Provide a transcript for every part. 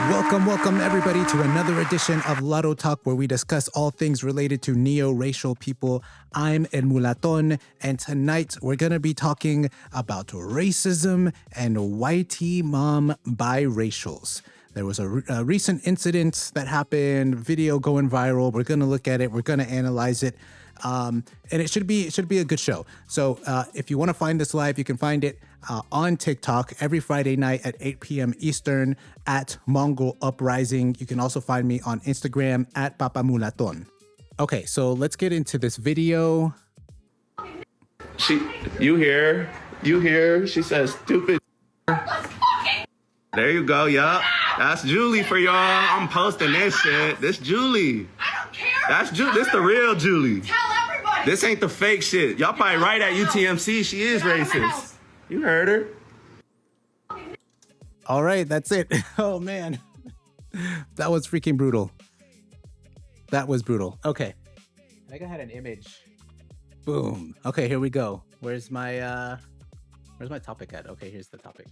Welcome everybody to another edition of Latto Talk, where we discuss all things related to neo-racial people. I'm El Mulatton, and tonight we're going to be talking about racism and white mom biracials. There was a recent incident that happened, video going viral. We're going to look at it. We're going to analyze it. And it should be a good show. So if you want to find this live, you can find it on TikTok every Friday night at 8 p.m. Eastern at Mongol Uprising. You can also find me on Instagram at Papa Mulaton. Okay, so let's get into this video. You hear? She says stupid. There you go, yup. That's Julie for y'all. I'm posting this shit. This Julie. I don't care. That's This the real Julie. Tell everybody. This ain't the fake shit. Y'all probably right at UTMC. She is racist. You heard her. All right, that's it. Oh, man. That was freaking brutal. That was brutal. Okay. I think I had an image. Boom. Okay, here we go. Where's my topic at? Okay, here's the topic.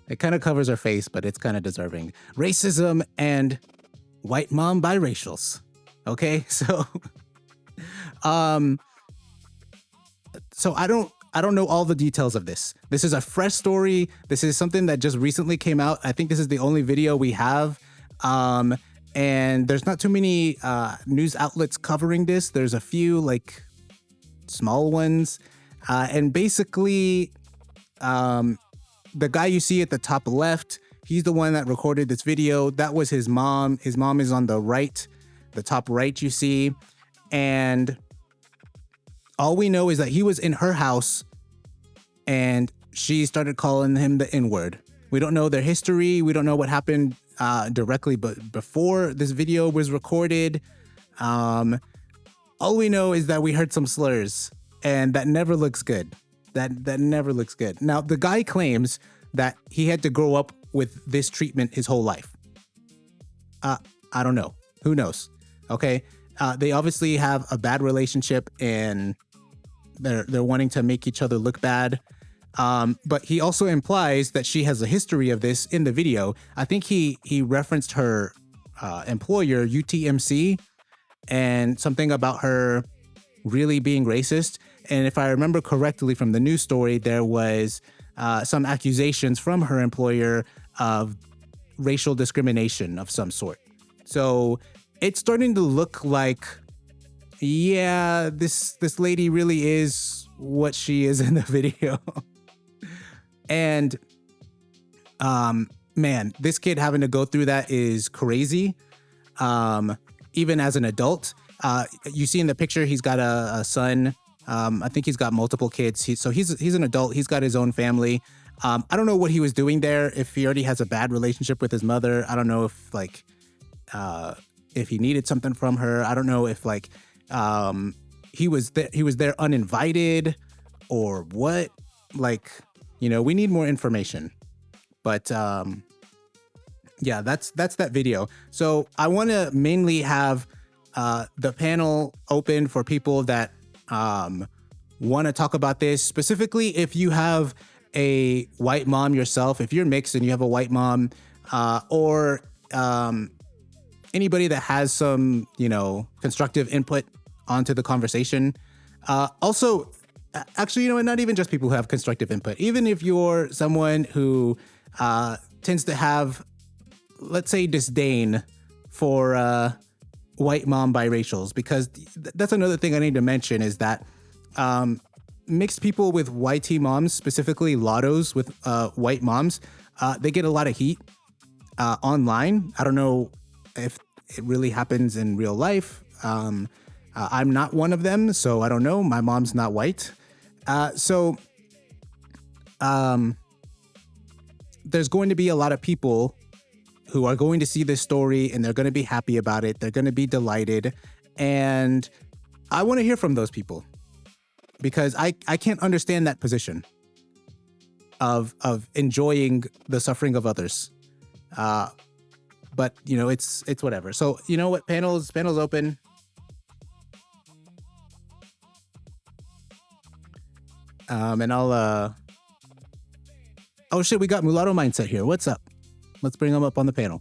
It kind of covers her face, but it's kind of deserving. Racism and white mom biracials. Okay, so so I don't know all the details of this. This is a fresh story. This is something that just recently came out. I think this is the only video we have. And there's not too many news outlets covering this. There's a few like small ones. And basically, the guy you see at the top left, he's the one that recorded this video. That was his mom. His mom is on the right, the top right you see. And all we know is that he was in her house and she started calling him the N-word. We don't know their history. We don't know what happened directly, but before this video was recorded, all we know is that we heard some slurs, and that never looks good. That never looks good. Now, the guy claims that he had to grow up with this treatment his whole life. I don't know. Who knows? Okay. They obviously have a bad relationship and they're wanting to make each other look bad. But he also implies that she has a history of this in the video. I think he referenced her employer, UTMC, and something about her really being racist. And if I remember correctly from the news story, there was some accusations from her employer of racial discrimination of some sort. So it's starting to look like, yeah, this lady really is what she is in the video. And man, this kid having to go through that is crazy. Even as an adult, you see in the picture, he's got a son. I think he's got multiple kids. He's an adult. He's got his own family. I don't know what he was doing there. If he already has a bad relationship with his mother, I don't know if he needed something from her. I don't know if he was there uninvited or what. We need more information. But yeah, that's that video. So I want to mainly have the panel open for people that want to talk about this. Specifically, if you have a white mom yourself, if you're mixed and you have a white mom, or anybody that has some, constructive input onto the conversation. Also, actually, not even just people who have constructive input. Even if you're someone who tends to have, let's say, disdain for white mom biracials, because that's another thing I need to mention is that mixed people with white moms, specifically Lattos with white moms, they get a lot of heat online. I don't know if it really happens in real life. I'm not one of them, so I don't know. My mom's not white. So there's going to be a lot of people who are going to see this story and they're going to be happy about it. They're going to be delighted. And I want to hear from those people because I can't understand that position of enjoying the suffering of others. But it's whatever. So you know what? Panels open. And I'll oh shit, we got Mulatto Mindset here. What's up? Let's bring him up on the panel.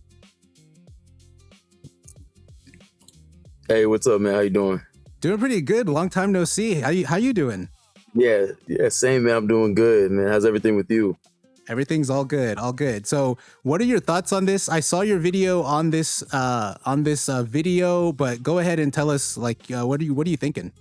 Hey, what's up, man? How you doing? Doing pretty good. Long time no see. How you doing? Yeah, same, man. I'm doing good, man. How's everything with you? Everything's all good, all good. So, what are your thoughts on this? I saw your video on this video, but go ahead and tell us, like, what are you thinking?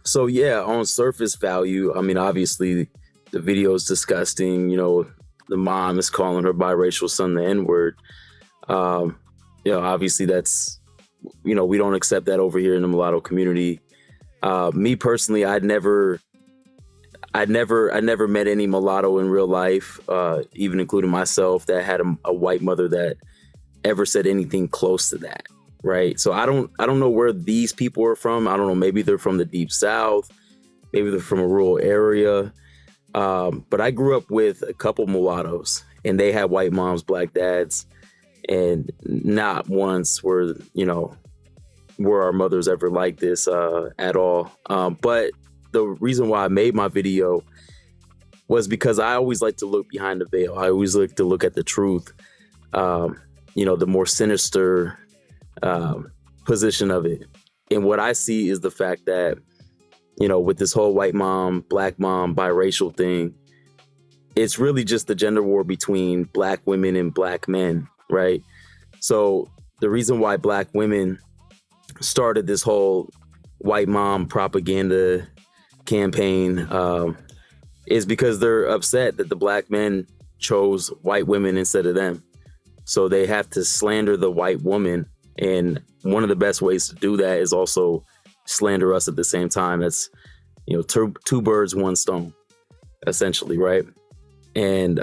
So, yeah, on surface value, I mean, obviously, the video is disgusting. You know, the mom is calling her biracial son the N-word. You know, obviously, that's, you know, we don't accept that over here in the mulatto community. Me personally, I'd never met any mulatto in real life, even including myself, that had a white mother that ever said anything close to that, right? So I don't know where these people are from. I don't know. Maybe they're from the Deep South. Maybe they're from a rural area. But I grew up with a couple mulattoes, and they had white moms, black dads, and not once were our mothers ever like this at all. But the reason why I made my video was because I always like to look behind the veil. I always like to look at the truth, the more sinister position of it. And what I see is the fact that, with this whole white mom, black mom, biracial thing, it's really just the gender war between black women and black men, right? So the reason why black women started this whole white mom propaganda campaign is because they're upset that the black men chose white women instead of them. So they have to slander the white woman. And one of the best ways to do that is also slander us at the same time. That's, two birds, one stone, essentially, right? And,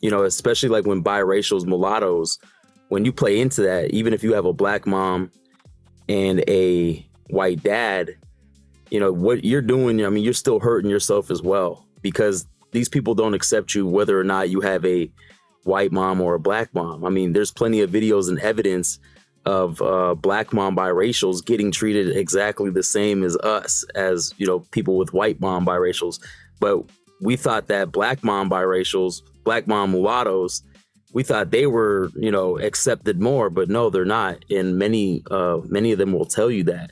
especially like when biracials, mulattoes, when you play into that, even if you have a black mom and a white dad, what you're doing, I mean, you're still hurting yourself as well, because these people don't accept you whether or not you have a white mom or a black mom. I mean, there's plenty of videos and evidence of black mom biracials getting treated exactly the same as us, as, people with white mom biracials. But we thought that black mom biracials, black mom mulattoes, we thought they were, accepted more, but no, they're not. And many of them will tell you that.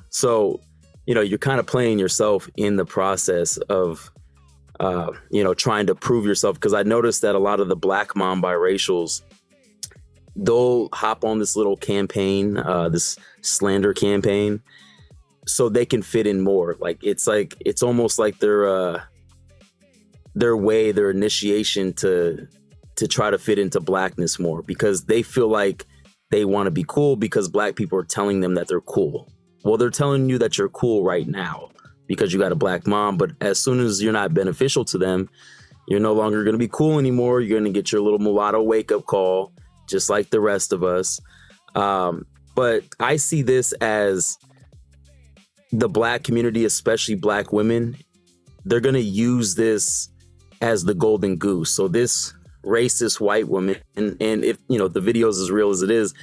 So, you're kind of playing yourself in the process of, trying to prove yourself. Because I noticed that a lot of the black mom biracials, they'll hop on this little campaign, this slander campaign, so they can fit in more. It's almost like their initiation to try to fit into blackness more, because they feel like they want to be cool because black people are telling them that they're cool. Well, they're telling you that you're cool right now because you got a black mom, but as soon as you're not beneficial to them, you're no longer going to be cool anymore. You're going to get your little mulatto wake-up call, just like the rest of us. But I see this as the black community, especially black women, they're going to use this as the golden goose. So this racist white woman, and if, the video is as real as it is,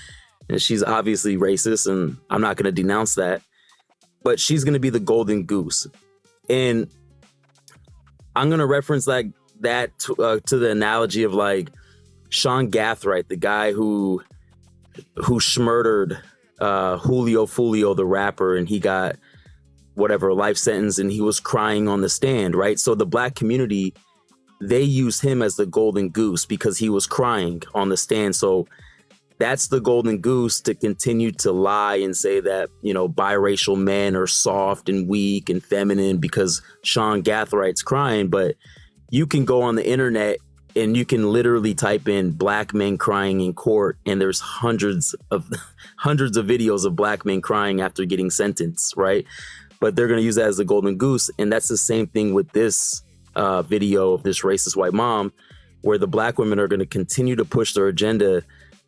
and she's obviously racist, and I'm not going to denounce that, but she's going to be the golden goose. And I'm going to reference that to the analogy of like Sean Gathright, the guy who schmurdered Julio Fulio, the rapper, and he got whatever life sentence, and he was crying on the stand, right? So the black community, they used him as the golden goose because he was crying on the stand. So that's the golden goose to continue to lie and say that, biracial men are soft and weak and feminine because Sean Gathwright's crying. But you can go on the internet and you can literally type in black men crying in court, and there's hundreds of videos of black men crying after getting sentenced, right? But they're going to use that as the golden goose. And that's the same thing with this video of this racist white mom, where the black women are going to continue to push their agenda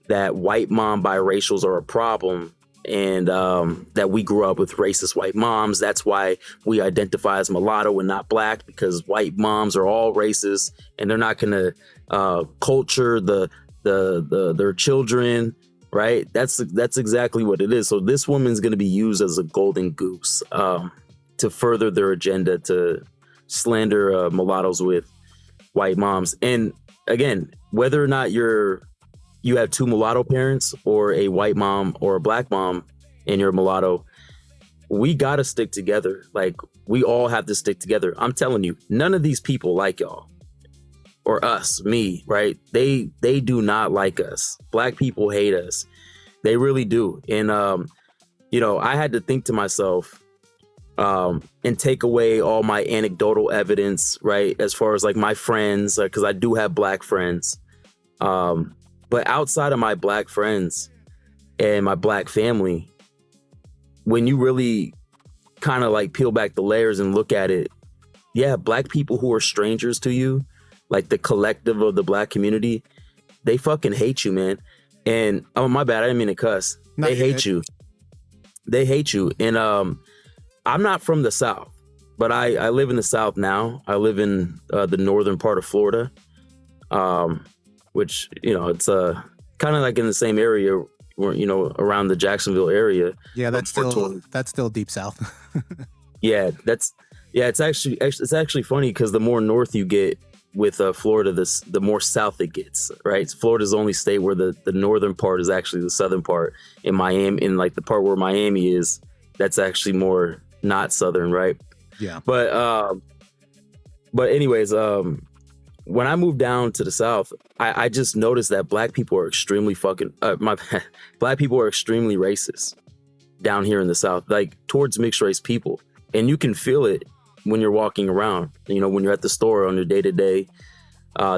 that white mom biracials are a problem, and that we grew up with racist white moms. That's why we identify as mulatto and not black, because white moms are all racist and they're not going to culture their children, right? That's exactly what it is. So this woman's going to be used as a golden goose to further their agenda to slander mulattoes with white moms. And again, whether or not you have two mulatto parents or a white mom or a black mom and you're a mulatto, we got to stick together. Like, we all have to stick together. I'm telling you, none of these people like y'all or us, me, right? They do not like us. Black people hate us. They really do. And, I had to think to myself, and take away all my anecdotal evidence, right? As far as like my friends, because I do have black friends. But outside of my black friends and my black family, when you really kind of like peel back the layers and look at it, yeah, black people who are strangers to you, like the collective of the black community, they fucking hate you, man. And oh, my bad, I didn't mean to cuss. They hate you. They hate you. And I'm not from the South, but I live in the South now. I live in the northern part of Florida, which, it's kind of like in the same area, where, around the Jacksonville area. Yeah, that's still deep South. Yeah, it's actually funny because the more north you get with Florida, the more south it gets, right? Florida's the only state where the northern part is actually the southern part. In Miami, in like the part where Miami is, that's actually more not southern, right? Yeah. But anyways, when I moved down to the South, I just noticed that black people are extremely black people are extremely racist down here in the South, like towards mixed race people. And you can feel it when you're walking around, when you're at the store on your day to day.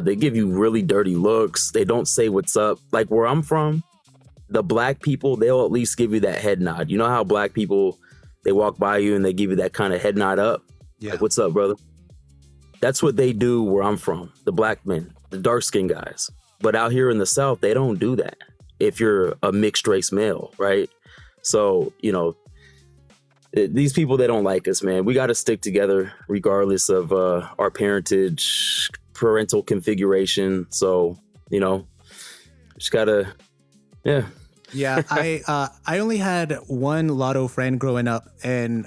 They give you really dirty looks. They don't say what's up. Like where I'm from, the black people, they'll at least give you that head nod. You know how black people, they walk by you and they give you that kind of head nod up? Yeah. Like, what's up, brother? That's what they do where I'm from, the black men, the dark-skinned guys. But out here in the South, they don't do that if you're a mixed race male, right? So, these people, they don't like us, man. We got to stick together regardless of our parentage, parental configuration. So, just got to, yeah. Yeah, I only had one Latto friend growing up, and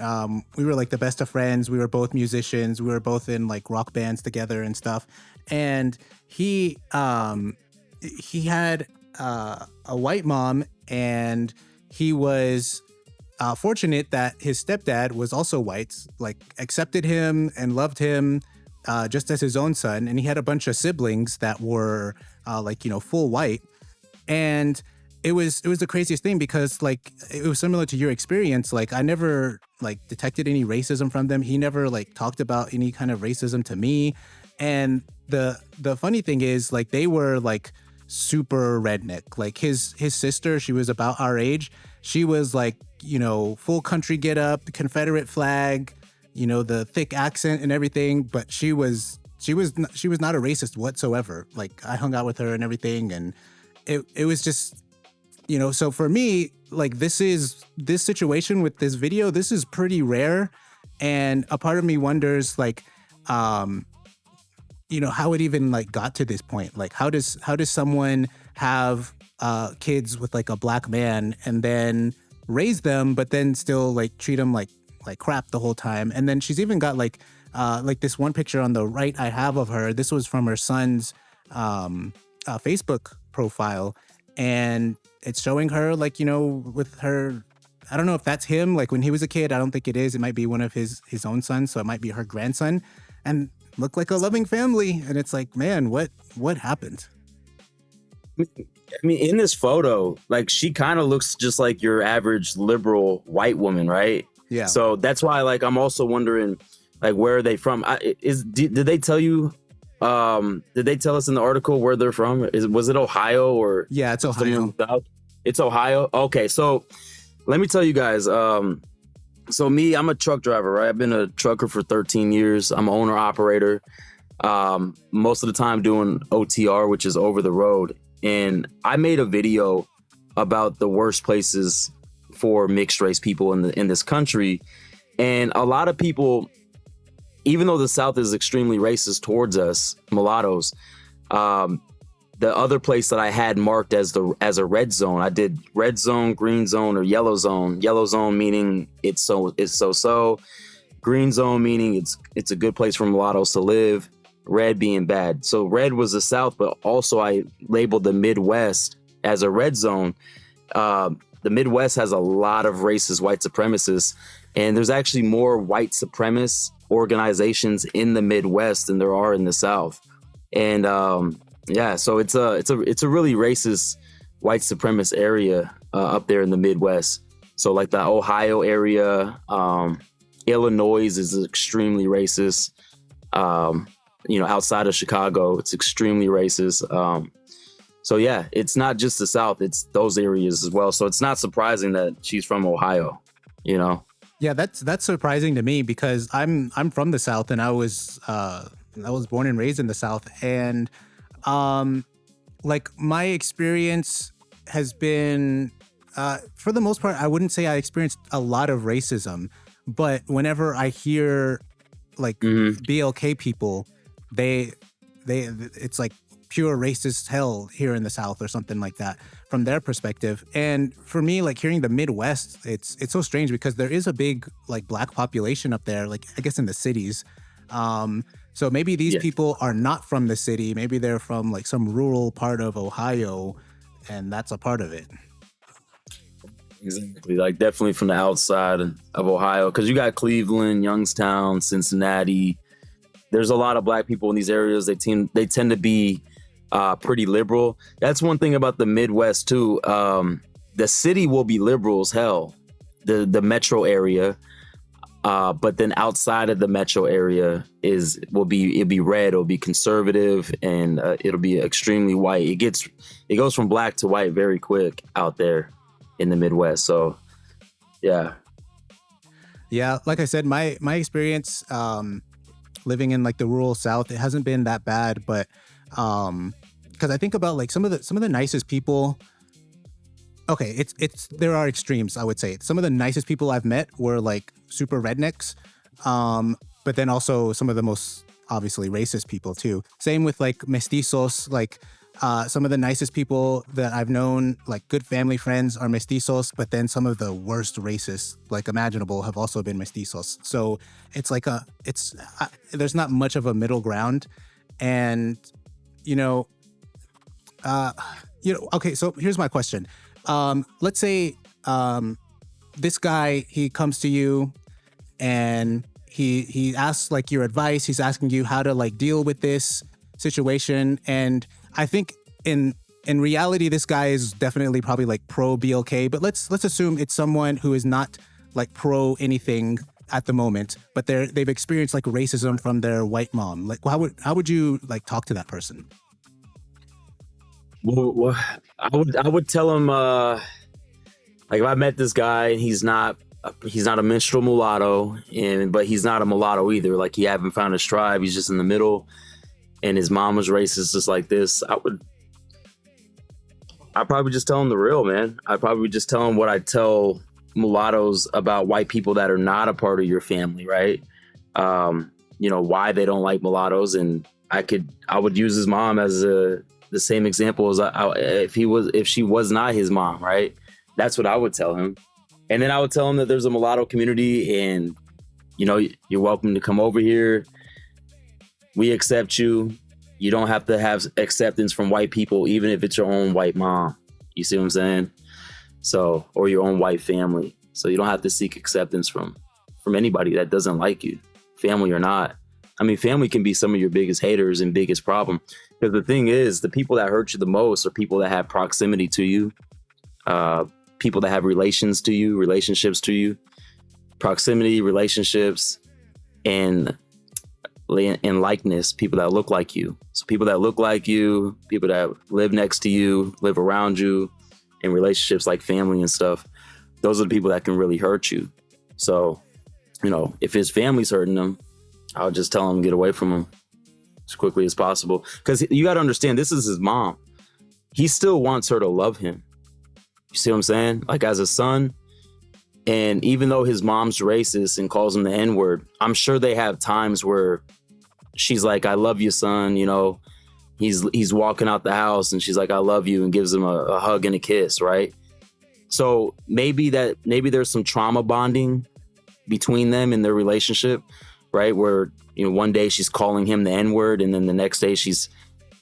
we were like the best of friends. We were both musicians. We were both in like rock bands together and stuff. And he had a white mom, and he was fortunate that his stepdad was also white, like accepted him and loved him just as his own son. And he had a bunch of siblings that were full white. And it was the craziest thing because like it was similar to your experience. Like I never like detected any racism from them. He never like talked about any kind of racism to me. And the funny thing is like they were like super redneck. Like his sister, she was about our age. She was like, full country get up, Confederate flag, the thick accent and everything. But she was not a racist whatsoever. Like I hung out with her and everything, and it was just. So for me, like this situation with this video, this is pretty rare. And a part of me wonders like, how it even like got to this point. Like how does someone have kids with like a black man and then raise them, but then still like treat them like crap the whole time? And then she's even got like this one picture on the right I have of her. This was from her son's Facebook profile. And it's showing her like, with her, I don't know if that's him, like when he was a kid. I don't think it is. It might be one of his own sons. So it might be her grandson, and look like a loving family. And it's like, man, what happened? I mean, in this photo, like she kind of looks just like your average liberal white woman, right? Yeah. So that's why like I'm also wondering like where are they from? Did they tell you? Did they tell us in the article where they're from? Was it Ohio or? Yeah, it's Ohio. It's Ohio. Okay, so let me tell you guys. So me, I'm a truck driver, right? I've been a trucker for 13 years. I'm an owner operator. Most of the time doing OTR, which is over the road. And I made a video about the worst places for mixed race people in this country. And a lot of people, even though the South is extremely racist towards us, mulattoes, the other place that I had marked as a red zone, I did red zone, green zone, or yellow zone. Yellow zone meaning it's so. Green zone meaning it's a good place for mulattoes to live. red being bad. So red was the South, but also I labeled the Midwest as a red zone. The Midwest has a lot of racist white supremacists, and there's actually more white supremacist organizations in the Midwest than there are in the South. And so it's a really racist white supremacist area up there in the Midwest. So like the Ohio area, Illinois is extremely racist. Outside of Chicago, it's extremely racist. So yeah, it's not just the South, it's those areas as well. So it's not surprising that she's from Ohio, Yeah, that's surprising to me because I'm from the South, and I was born and raised in the South, and like my experience has been for the most part, I wouldn't say I experienced a lot of racism, but whenever I hear like BLK people, it's like pure racist hell here in the South or something like that from their perspective. And for me, like hearing the Midwest, it's so strange because there is a big like Black population up there, like I guess in the cities. So maybe these people are not from the city. Maybe they're from like some rural part of Ohio, and that's a part of it. Exactly, like definitely from the outside of Ohio, because you got Cleveland, Youngstown, Cincinnati. There's a lot of Black people in these areas. They tend to be pretty liberal. That's one thing about the Midwest too. The city will be liberal as hell, the metro area, but then outside of the metro area it'll be red, it'll be conservative, and it'll be extremely white. It goes from Black to white very quick out there in the Midwest. So yeah, like I said, my experience living in like the rural South, it hasn't been that bad, but because I think about like some of the nicest people. Okay, there are extremes, I would say. Some of the nicest people I've met were like super rednecks, but then also some of the most obviously racist people too. Same with like mestizos, like some of the nicest people that I've known, like good family friends, are mestizos, but then some of the worst racists like imaginable have also been mestizos. So it's like there's not much of a middle ground. And okay, so here's my question. Let's say this guy, he comes to you and he asks like your advice. He's asking you how to like deal with this situation. And I think in reality, this guy is definitely probably like pro BLK, but let's assume it's someone who is not like pro anything at the moment, but they've experienced like racism from their white mom. Like how would you like talk to that person? Well, I would tell him, like if I met this guy and he's not a minstrel mulatto, but he's not a mulatto either. Like he haven't found his tribe. He's just in the middle, and his mom was racist just like this. I'd probably just tell him the real, man. I'd probably just tell him what I tell mulattoes about white people that are not a part of your family, right? Why they don't like mulattoes, and I would use his mom as the same example as if she was not his mom, right? That's what I would tell him. And then I would tell him that there's a mulatto community, and you're welcome to come over here. We accept you. You don't have to have acceptance from white people, even if it's your own white mom. You see what I'm saying? So, or your own white family. So you don't have to seek acceptance from anybody that doesn't like you, family or not. I mean, family can be some of your biggest haters and biggest problem. Because the thing is, the people that hurt you the most are people that have proximity to you, people that have relationships to you, proximity, relationships, and likeness, people that look like you. So people that look like you, people that live next to you, live around you, in relationships like family and stuff, those are the people that can really hurt you. So, if his family's hurting him, I'll just tell him to get away from him as quickly as possible. Because you got to understand, this is his mom. He still wants her to love him. You see what I'm saying? Like as a son. And even though his mom's racist and calls him the N-word, I'm sure they have times where she's like, I love you, son. He's walking out the house and she's like, I love you, and gives him a hug and a kiss, right? So maybe there's some trauma bonding between them in their relationship. right? Where, one day she's calling him the N-word, and then the next day she's,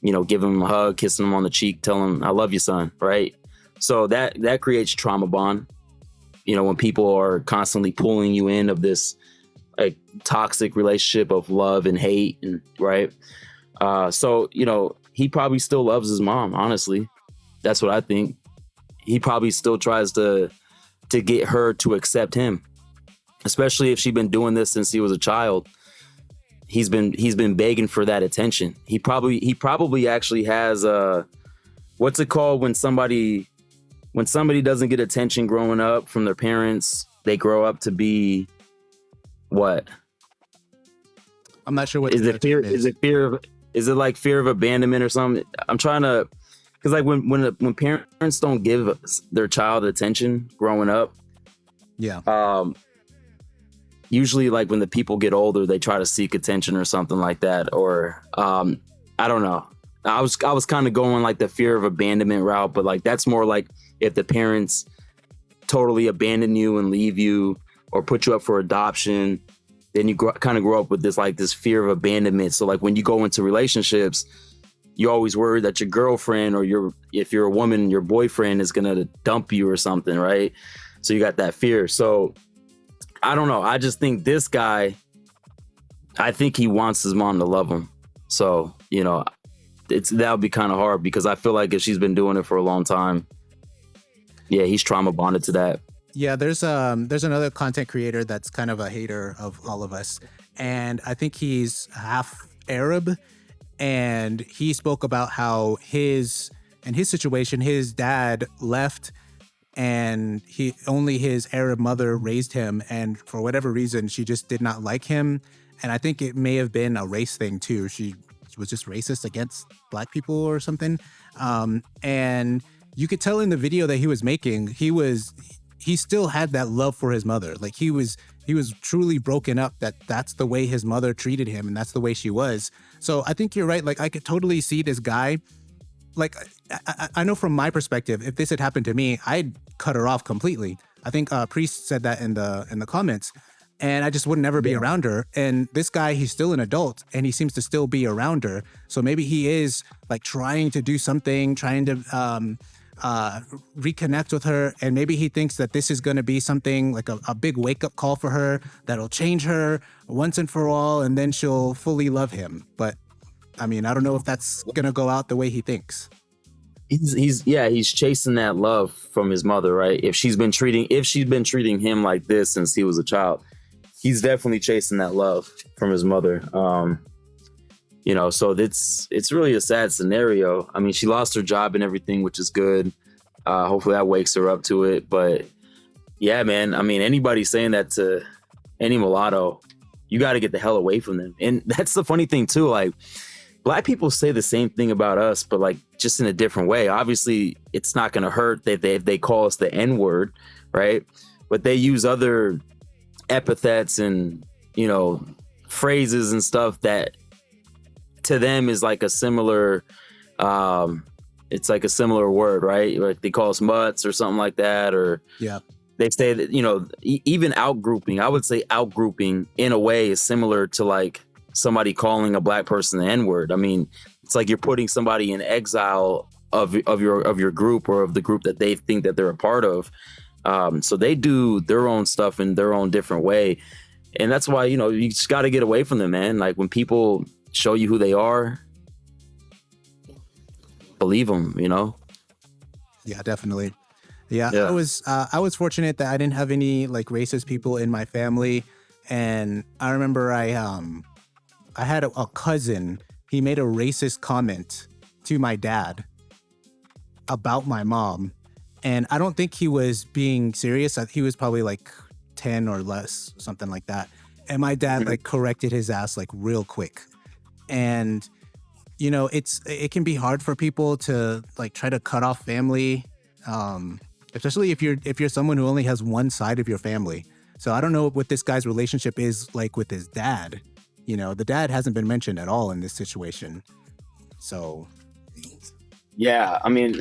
giving him a hug, kissing him on the cheek, telling him, I love you, son, right? So that creates trauma bond. When people are constantly pulling you in of this like toxic relationship of love and hate, and right. So, he probably still loves his mom. Honestly, that's what I think. He probably still tries to get her to accept him, especially if she's been doing this since he was a child. He's been begging for that attention. He probably actually has what's it called when somebody doesn't get attention growing up from their parents, they grow up to be what? I'm not sure what is it. Fear is it fear of? Is it like fear of abandonment or something? I'm trying to, because like when parents don't give their child attention growing up, usually like when the people get older, they try to seek attention or something like that. Or I don't know. I was kind of going like the fear of abandonment route, but like that's more like if the parents totally abandon you and leave you or put you up for adoption, then you kind of grow up with this fear of abandonment. So like when you go into relationships, you're always worried that your girlfriend or if you're a woman, your boyfriend is going to dump you or something, right? So you got that fear. So I don't know. I just think this guy, I think he wants his mom to love him. So, that would be kind of hard because I feel like if she's been doing it for a long time, yeah, he's trauma bonded to that. Yeah, there's another content creator that's kind of a hater of all of us, and I think he's half Arab, and he spoke about how his situation, his dad left, and only his Arab mother raised him, and for whatever reason, she just did not like him, and I think it may have been a race thing too. She was just racist against Black people or something, and you could tell in the video that he was making, he still had that love for his mother. Like he was truly broken up that's the way his mother treated him and that's the way she was. So I think you're right. Like I could totally see this guy. Like I know from my perspective, if this had happened to me, I'd cut her off completely. I think Priest said that in the comments, and I just would never be around her. And this guy, he's still an adult and he seems to still be around her. So maybe he is like trying to do something, trying to reconnect with her, and maybe he thinks that this is going to be something like a big wake-up call for her that'll change her once and for all, and then she'll fully love him. But I mean, I don't know if that's going to go out the way he thinks. He's chasing that love from his mother, right? If she's been treating him like this since he was a child, he's definitely chasing that love from his mother. So it's really a sad scenario. I mean, she lost her job and everything, which is good. Hopefully that wakes her up to it. But yeah, man, I mean, anybody saying that to any mulatto, you got to get the hell away from them. And that's the funny thing too. Like Black people say the same thing about us, but like just in a different way. Obviously it's not going to hurt that they call us the N-word, right? But they use other epithets and, phrases and stuff that to them is like a similar, it's like a similar word, right? Like they call us mutts or something like that, or they say that, even outgrouping, I would say outgrouping in a way is similar to like somebody calling a Black person the N-word. I mean, it's like you're putting somebody in exile of your group or of the group that they think that they're a part of. So they do their own stuff in their own different way. And that's why, you just got to get away from them, man. Like when people show you who they are, believe them, Yeah, definitely. Yeah. I was fortunate that I didn't have any like racist people in my family, and I remember I had a cousin. He made a racist comment to my dad about my mom, and I don't think he was being serious. He was probably like 10 or less, something like that. And my dad like corrected his ass like real quick. And it can be hard for people to like try to cut off family, especially if you're someone who only has one side of your family. So I don't know what this guy's relationship is like with his dad. The dad hasn't been mentioned at all in this situation. So yeah, I mean,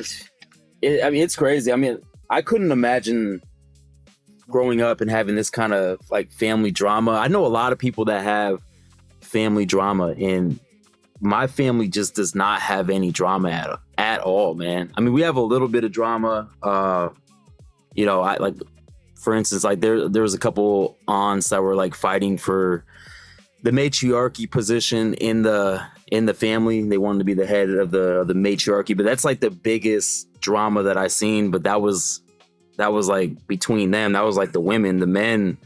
it's crazy. I mean, I couldn't imagine growing up and having this kind of like family drama. I know a lot of people that have family drama, and my family just does not have any drama at all, man. I mean, we have a little bit of drama. You know, I like, for instance, like there was a couple aunts that were like fighting for the matriarchy position in the family. They wanted to be the head of the matriarchy, but that's like the biggest drama that I seen. But that was like between them. That was like the women. The men,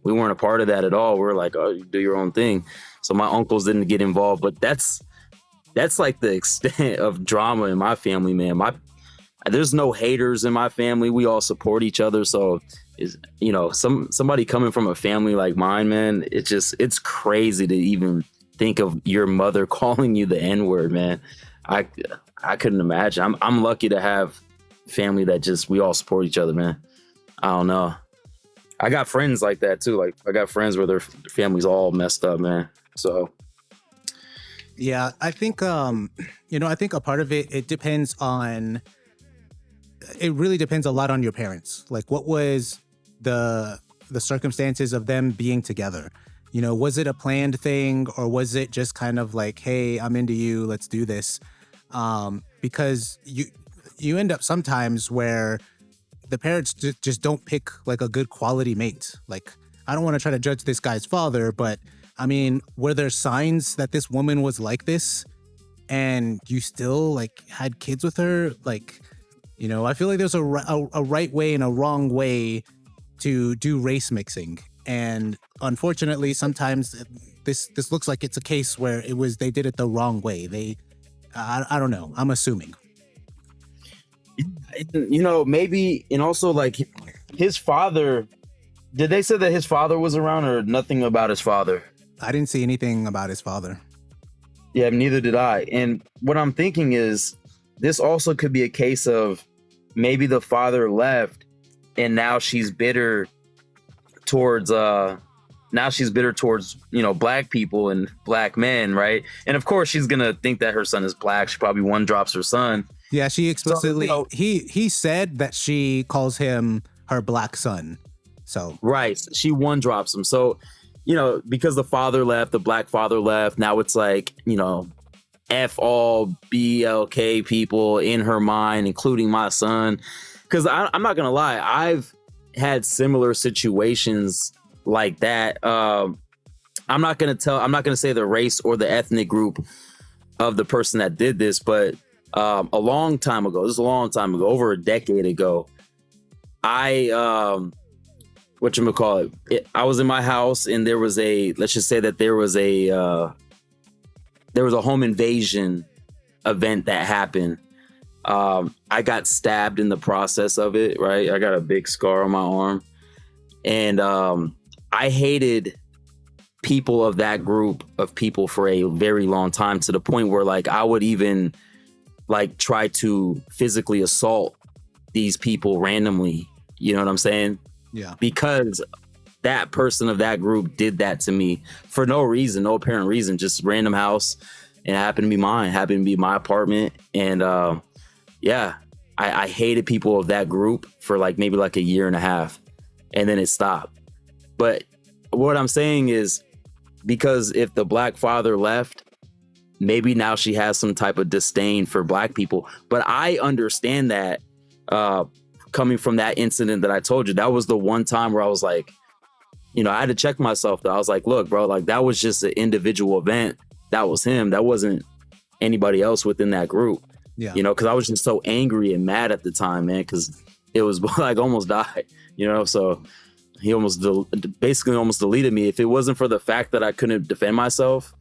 we weren't a part of that at all. We were like, oh, you do your own thing. So my uncles didn't get involved, but that's like the extent of drama in my family, man. There's no haters in my family. We all support each other. So, you know, somebody coming from a family like mine, man, it's crazy to even think of your mother calling you the N-word, man. I couldn't imagine. I'm lucky to have family that we all support each other, man. I don't know. I got friends like that too. Like I got friends where their family's all messed up, man. So yeah, I think I think a part of it depends on. It really depends a lot on your parents. Like, what was the circumstances of them being together? You know, was it a planned thing, or was it just kind of like, hey, I'm into you, let's do this? Because you end up sometimes where the parents just don't pick like a good quality mate. Like, I don't want to try to judge this guy's father, but I mean, were there signs that this woman was like this and you still like had kids with her? Like, you know, I feel like there's a right way and a wrong way to do race mixing. And unfortunately, sometimes this looks like it's a case where they did it the wrong way. I don't know. I'm assuming. You know, maybe, and also like his father, did they say that his father was around, or nothing about his father? I didn't see anything about his father. Yeah, neither did I. And what I'm thinking is this also could be a case of maybe the father left and now she's bitter towards, you know, black people and black men, right? And of course she's going to think that her son is black. She probably one drops her son. Yeah, she explicitly, so, you know, he said that she calls him her black son. So right, she one drops him. So, you know, because the father left, the black father left, now it's like, you know, F all BLK people in her mind, including my son. Because I'm not gonna lie, I've had similar situations like that. I'm not gonna say the race or the ethnic group of the person that did this, but a long time ago, over a decade ago, I was in my house and there was let's just say that there was a home invasion event that happened. I got stabbed in the process of it, right? I got a big scar on my arm. And I hated people of that group of people for a very long time, to the point where like I would even like try to physically assault these people randomly. You know what I'm saying? Yeah. Because that person of that group did that to me for no reason, no apparent reason, just random house. And it happened to be mine, happened to be my apartment. And yeah, I hated people of that group for like maybe like a year and a half, and then it stopped. But what I'm saying is, because if the black father left, maybe now she has some type of disdain for black people. But I understand that coming from that incident that I told you, that was the one time where I was like, you know, I had to check myself though. I was like, look, bro, like that was just an individual event. That was him. That wasn't anybody else within that group. Yeah. You know, because I was just so angry and mad at the time, man, because it was like almost died, you know, so he basically almost deleted me. If it wasn't for the fact that I couldn't defend myself,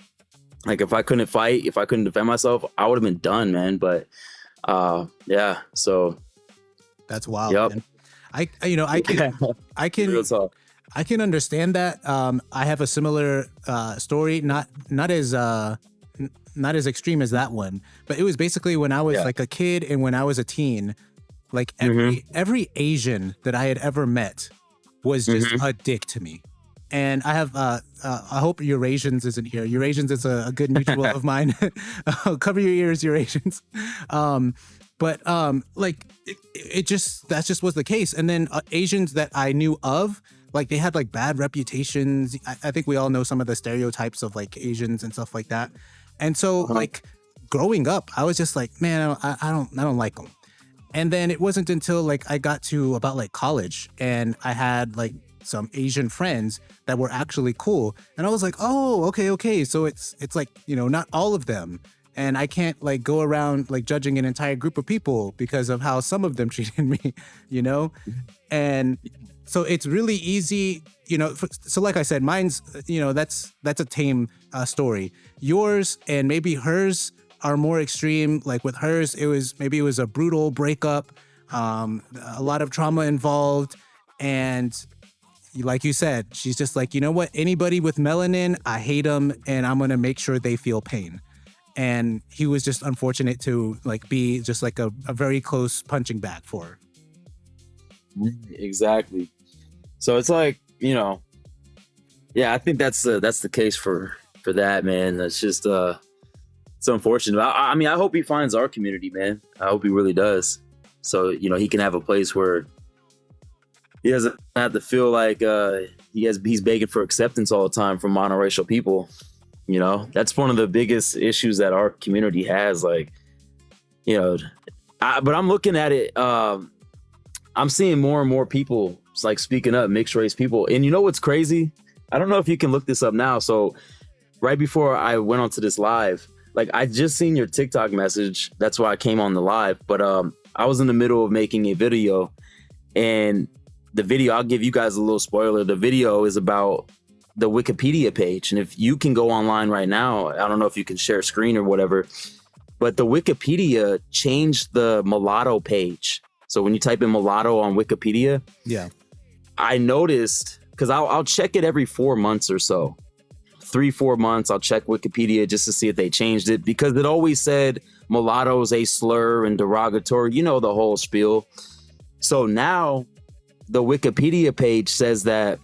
like if I couldn't fight, if I couldn't defend myself, I would have been done, man. But yeah, so that's wild. Yep. Man. I can understand that. I have a similar story, not as extreme as that one, but it was basically when I was like a kid and when I was a teen, like every Asian that I had ever met was just a dick to me. And I have, I hope Eurasians isn't here. Eurasians is a good mutual of mine. Cover your ears, Eurasians. But like it just that just was the case. And then Asians that I knew of, like they had like bad reputations. I think we all know some of the stereotypes of like Asians and stuff like that. And so like growing up, I was just like, man, I don't like them. And then it wasn't until like I got to about like college and I had like some Asian friends that were actually cool. And I was like, oh, okay. So it's like, you know, not all of them. And I can't like go around like judging an entire group of people because of how some of them treated me, you know? And so it's really easy, you know, so like I said, mine's, you know, that's a tame story. Yours and maybe hers are more extreme. Like with hers, it was a brutal breakup, a lot of trauma involved. And like you said, she's just like, you know what? Anybody with melanin, I hate them and I'm going to make sure they feel pain. And he was just unfortunate to like be just like a very close punching bag for her. Exactly. So it's like, you know, yeah, I think that's the case for that, man. That's just it's unfortunate. I mean, I hope he finds our community, man. I hope he really does. So, you know, he can have a place where he doesn't have to feel like he's begging for acceptance all the time from monoracial people. You know, that's one of the biggest issues that our community has. Like, you know, but I'm looking at it. I'm seeing more and more people like speaking up, mixed race people. And you know what's crazy? I don't know if you can look this up now. So right before I went onto this live, like I just seen your TikTok message. That's why I came on the live. But I was in the middle of making a video, and the video, I'll give you guys a little spoiler. The video is about the Wikipedia page. And if you can go online right now, I don't know if you can share screen or whatever, but the Wikipedia changed the mulatto page. So when you type in mulatto on Wikipedia, yeah, I noticed, because I'll check it every 4 months or so. 3-4 months, I'll check Wikipedia just to see if they changed it, because it always said mulatto is a slur and derogatory, you know, the whole spiel. So now the Wikipedia page says that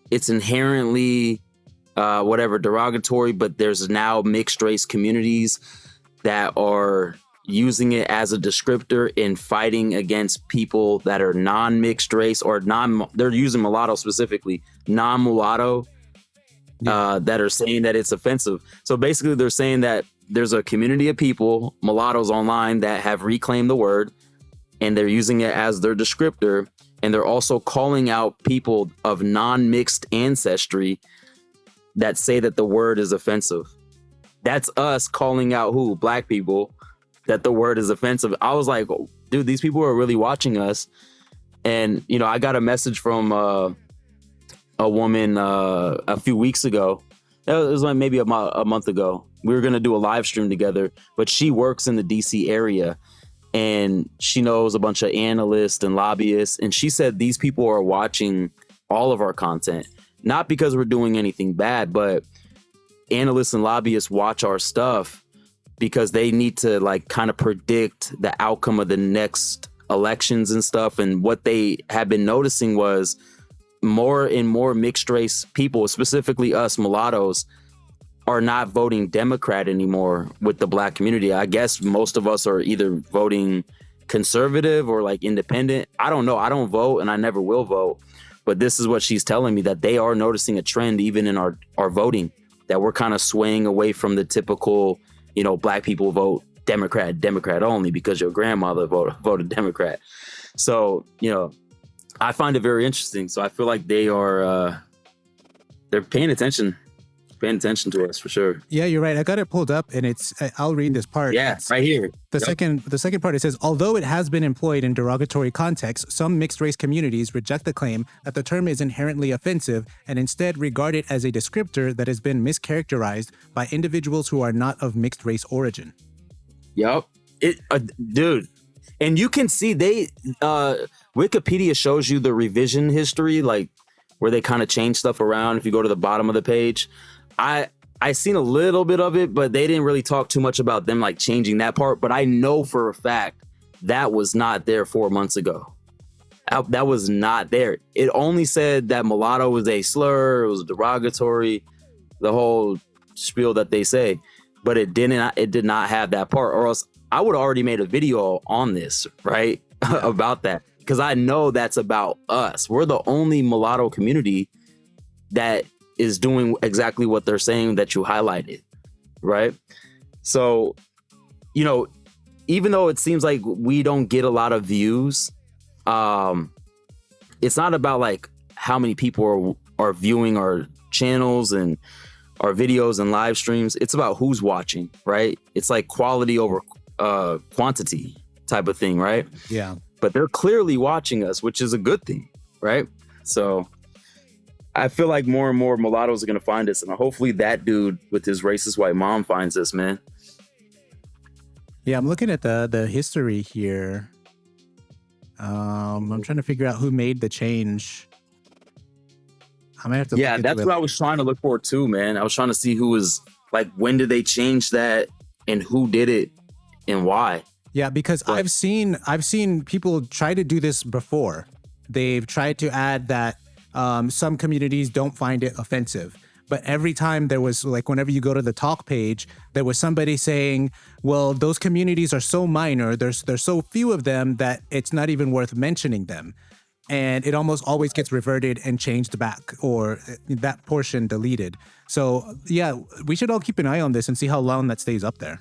it's inherently whatever derogatory, but there's now mixed race communities that are using it as a descriptor in fighting against people that are non-mixed race or they're using mulatto specifically, non-mulatto, that are saying that it's offensive. So basically they're saying that there's a community of people, mulattoes online, that have reclaimed the word and they're using it as their descriptor. And they're also calling out people of non-mixed ancestry that say that the word is offensive. That's us calling out who? Black people, that the word is offensive. I was like, dude, these people are really watching us. And, you know, I got a message from a woman a few weeks ago. It was like maybe a month ago. We were going to do a live stream together, but she works in the DC area and she knows a bunch of analysts and lobbyists. And she said these people are watching all of our content, not because we're doing anything bad, but analysts and lobbyists watch our stuff because they need to like kind of predict the outcome of the next elections and stuff. And what they have been noticing was more and more mixed race people, specifically us mulattoes, are not voting Democrat anymore with the black community. I guess most of us are either voting conservative or like independent. I don't know. I don't vote and I never will vote. But this is what she's telling me, that they are noticing a trend even in our voting, that we're kind of swaying away from the typical, you know, black people vote Democrat only because your grandmother voted Democrat. So, you know, I find it very interesting. So I feel like they are, they're paying attention to us for sure. Yeah, you're right. I got it pulled up and I'll read this part. Yeah, right here. The second part, it says, although it has been employed in derogatory contexts, some mixed race communities reject the claim that the term is inherently offensive and instead regard it as a descriptor that has been mischaracterized by individuals who are not of mixed race origin. Yep. Dude. And you can see Wikipedia shows you the revision history, like where they kind of change stuff around. If you go to the bottom of the page, I seen a little bit of it, but they didn't really talk too much about them like changing that part. But I know for a fact that was not there 4 months ago. That was not there. It only said that mulatto was a slur, it was derogatory, the whole spiel that they say. but it did not have that part, or else I would have already made a video on this, right? About that, because I know that's about us. We're the only mulatto community that is doing exactly what they're saying that you highlighted, right? So, you know, even though it seems like we don't get a lot of views, it's not about like how many people are viewing our channels and our videos and live streams. It's about who's watching, right? It's like quality over quantity type of thing, right? Yeah. But they're clearly watching us, which is a good thing, right? So I feel like more and more mulattoes are going to find us, and hopefully that dude with his racist white mom finds us, man. Yeah, I'm looking at the history here. I'm trying to figure out who made the change. I might have to. Yeah, that's what I was trying to look for too, man. I was trying to see who was like, when did they change that, and who did it, and why. Yeah, because I've seen people try to do this before. They've tried to add that some communities don't find it offensive. But every time there was, like, whenever you go to the talk page, there was somebody saying, well, those communities are so minor, there's so few of them that it's not even worth mentioning them. And it almost always gets reverted and changed back, or that portion deleted. So yeah, we should all keep an eye on this and see how long that stays up there.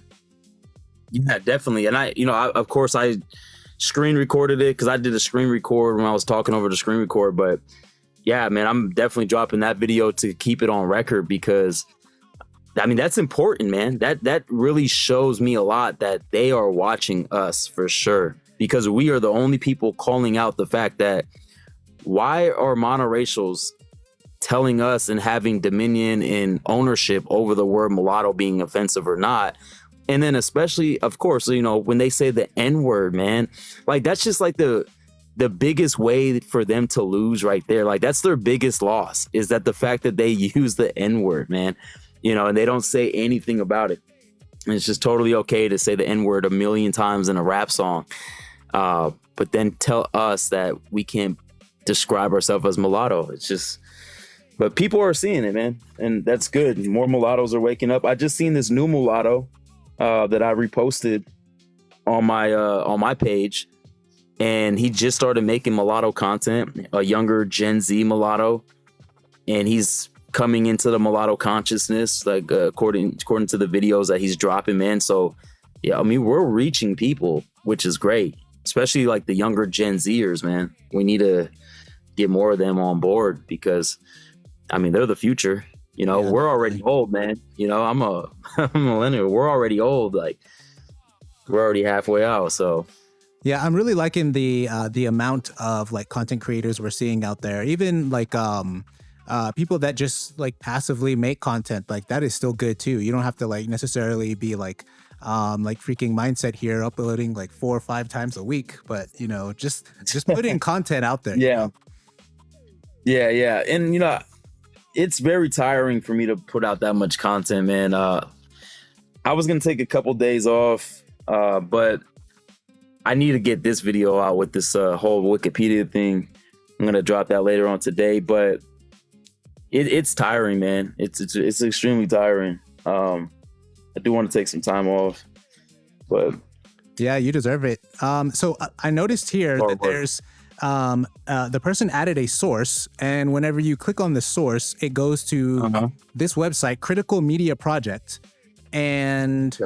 Yeah, definitely. And of course I screen recorded it, because I did a screen record when I was talking over the screen record. But yeah, man, I'm definitely dropping that video to keep it on record, because I mean, that's important, man. That really shows me a lot that they are watching us for sure, because we are the only people calling out the fact that why are monoracials telling us and having dominion and ownership over the word mulatto being offensive or not. And then especially, of course, you know, when they say the N-word, man, like that's just like the biggest way for them to lose right there. Like that's their biggest loss, is that the fact that they use the N-word, man, you know, and they don't say anything about it. And it's just totally okay to say the N-word 1,000,000 times in a rap song. But then tell us that we can't describe ourselves as mulatto. It's just, but people are seeing it, man. And that's good. More mulattoes are waking up. I just seen this new mulatto that I reposted on my page, and he just started making mulatto content, a younger Gen Z mulatto, and he's coming into the mulatto consciousness, like according to the videos that he's dropping, man. So yeah, I mean, we're reaching people, which is great, especially like the younger Gen Zers, man. We need to get more of them on board, because I mean, they're the future. You know, we're already old, man. You know, I'm a millennial. We're already old. Like, we're already halfway out. So, yeah, I'm really liking the amount of like content creators we're seeing out there. Even like people that just like passively make content, like that is still good too. You don't have to like necessarily be like freaking mindset here, uploading like 4 or 5 times a week, but you know, just putting content out there. Yeah. You know? Yeah. And you know, it's very tiring for me to put out that much content, man. I was going to take a couple days off, but I need to get this video out with this whole Wikipedia thing. I'm going to drop that later on today, but it's tiring, man. It's extremely tiring. I do want to take some time off, but yeah, you deserve it. So I noticed here that there's the person added a source, and whenever you click on the source, it goes to this website, Critical Media Project, and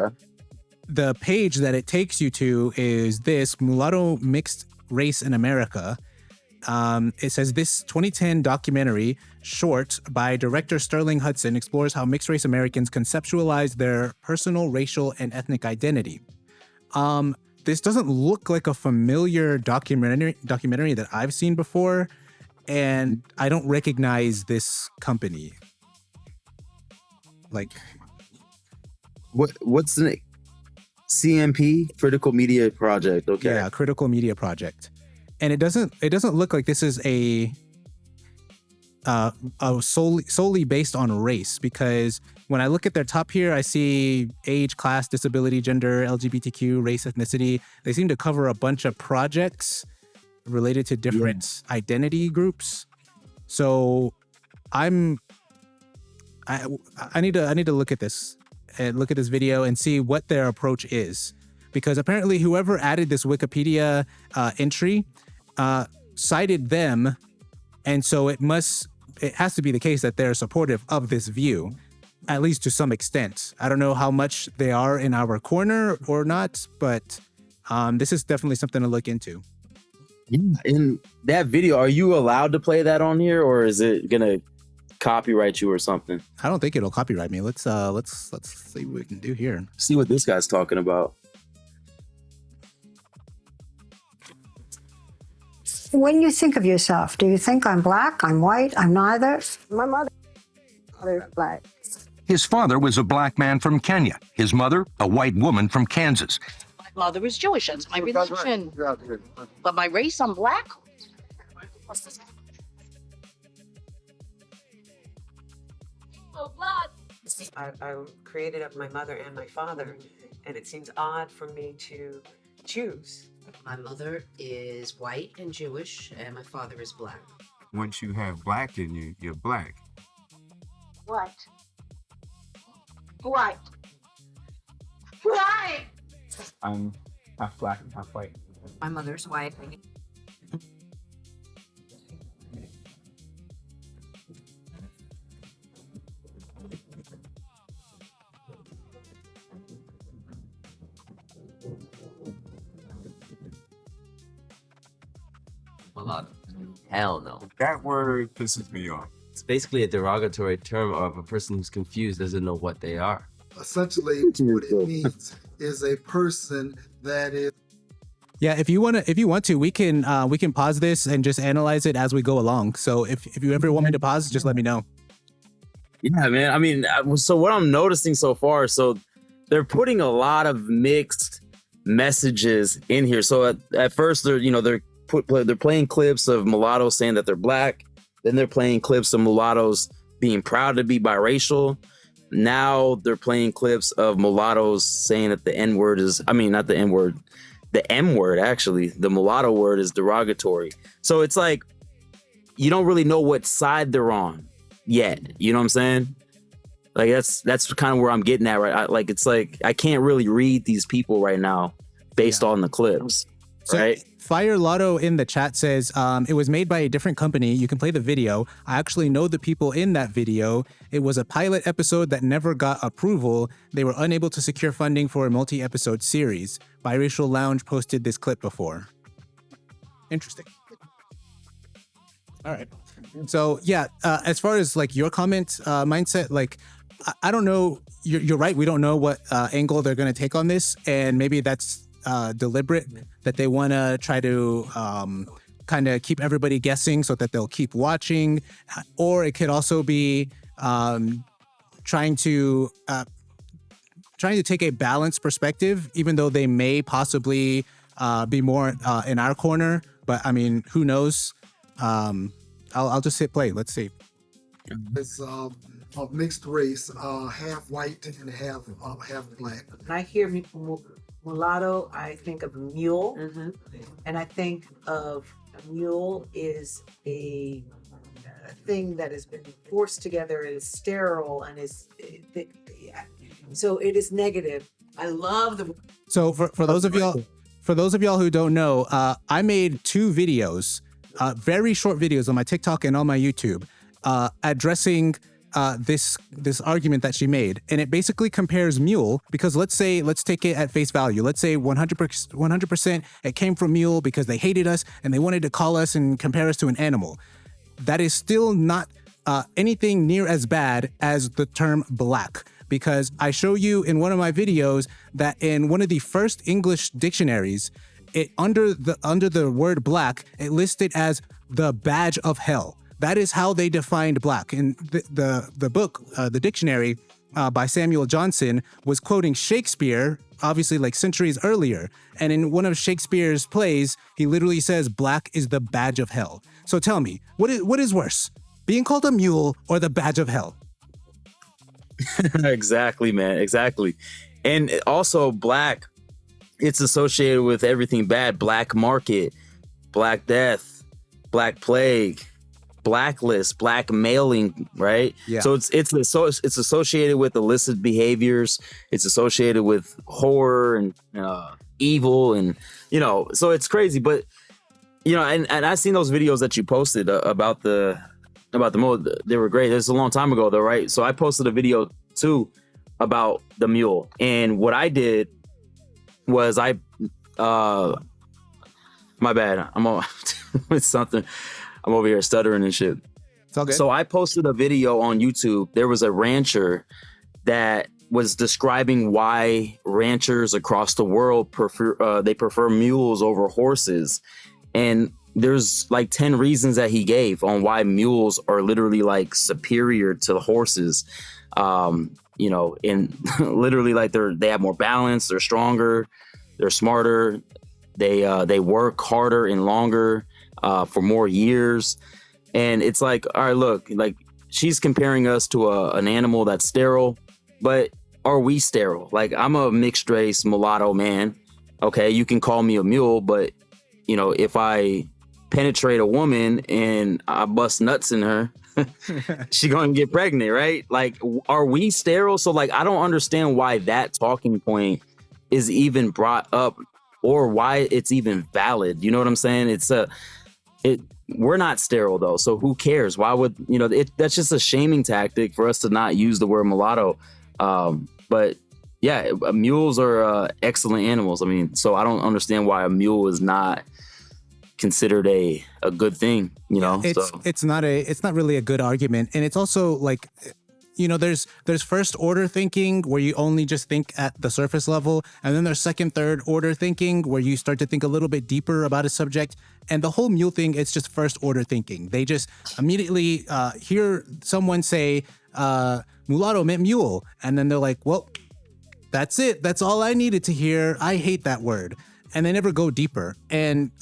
the page that it takes you to is this Mulatto Mixed Race in America. It says this 2010 documentary short by director Sterling Hudson explores how mixed race Americans conceptualize their personal racial and ethnic identity. This doesn't look like a familiar documentary that I've seen before, and I don't recognize this company. Like, what's the name? CMP, Critical Media Project. Okay. Yeah, Critical Media Project. And it doesn't look like this is a solely based on race, because when I look at their top here, I see age, class, disability, gender, LGBTQ, race, ethnicity. They seem to cover a bunch of projects related to different identity groups. So I need to look at this and look at this video and see what their approach is. Because apparently whoever added this Wikipedia entry cited them. And so it has to be the case that they're supportive of this view, at least to some extent. I don't know how much they are in our corner or not, but this is definitely something to look into. Yeah, in that video, are you allowed to play that on here, or is it gonna copyright you or something? I don't think it'll copyright me. Let's see what we can do here. See what this guy's talking about. When you think of yourself, do you think I'm black, I'm white, I'm neither? My mother is black. His father was a black man from Kenya. His mother, a white woman from Kansas. My mother is Jewish. That's my religion. But my race, I'm black. I'm created of my mother and my father, and it seems odd for me to choose. My mother is white and Jewish, and my father is black. Once you have black in you, you're black. What? What? What? I'm half black and half white. My mother's white. Mulatto. Hell no. That word pisses me off. It's basically a derogatory term of a person who's confused, doesn't know what they are. Essentially, what it means is a person that is. Yeah, if you want to, we can pause this and just analyze it as we go along. So if you ever want me to pause, just let me know. Yeah, man. I mean, so what I'm noticing so far, so they're putting a lot of mixed messages in here. So at first, they're playing clips of mulattoes saying that they're black. Then they're playing clips of mulattoes being proud to be biracial. Now they're playing clips of mulattoes saying that the N-word is, I mean, not the N-word, the M-word, actually. The mulatto word is derogatory. So it's like, you don't really know what side they're on yet. You know what I'm saying? Like, that's kind of where I'm getting at, right? It's like, I can't really read these people right now based on the clips, right? Fire Latto in the chat says, it was made by a different company. You can play the video. I actually know the people in that video. It was a pilot episode that never got approval. They were unable to secure funding for a multi-episode series. Biracial Lounge posted this clip before. Interesting. All right. So yeah, as far as like your comment mindset, like, I don't know. You're right. We don't know what angle they're going to take on this. And maybe that's deliberate, that they want to try to kind of keep everybody guessing so that they'll keep watching. Or it could also be trying to take a balanced perspective, even though they may possibly be more in our corner. But I mean, who knows? I'll just hit play. Let's see. It's a mixed race, half white and half black. When I hear mulatto, I think of mule, and I think of a mule is a thing that has been forced together, is sterile, and so it is negative. I love the. So for those of y'all who don't know, I made 2 videos, very short videos on my TikTok and on my YouTube, addressing this argument that she made. And it basically compares mule, because let's take it at face value. Let's say 100% it came from mule because they hated us and they wanted to call us and compare us to an animal. That is still not anything near as bad as the term black, because I show you in one of my videos that in one of the first English dictionaries, it under the word black, it listed as the badge of hell. That is how they defined black. And the book, the dictionary by Samuel Johnson, was quoting Shakespeare, obviously like centuries earlier. And in one of Shakespeare's plays, he literally says black is the badge of hell. So tell me, what is worse, being called a mule or the badge of hell? Exactly, man. Exactly. And also black, it's associated with everything bad. Black market, Black Death, Black Plague, blacklist, blackmailing, right? Yeah. So it's associated with illicit behaviors. It's associated with horror and evil, and so it's crazy. But and I've seen those videos that you posted about the mule. They were great. This was a long time ago though, right? So I posted a video too about the mule, and what I did was my bad. It's something. I'm over here stuttering and shit. It's all good. So I posted a video on YouTube. There was a rancher that was describing why ranchers across the world prefer mules over horses. And there's like 10 reasons that he gave on why mules are literally like superior to the horses. And literally like they have more balance, they're stronger, they're smarter, they work harder and longer for more years. And it's like, all right, look, like she's comparing us to an animal that's sterile, but are we sterile? Like I'm a mixed race mulatto man. Okay, you can call me a mule, but if I penetrate a woman and I bust nuts in her, she gonna get pregnant, right? Like, are we sterile? So like, I don't understand why that talking point is even brought up or why it's even valid. You know what I'm saying? We're not sterile though. So who cares? Why would, that's just a shaming tactic for us to not use the word mulatto. But yeah, mules are excellent animals. I mean, so I don't understand why a mule is not considered a good thing, It's not really a good argument. And it's also like, there's first order thinking where you only just think at the surface level, and then there's second, third order thinking where you start to think a little bit deeper about a subject. And the whole mule thing, it's just first order thinking. They just immediately hear someone say mulatto meant mule, and then they're like, well, that's it. That's all I needed to hear. I hate that word. And they never go deeper. And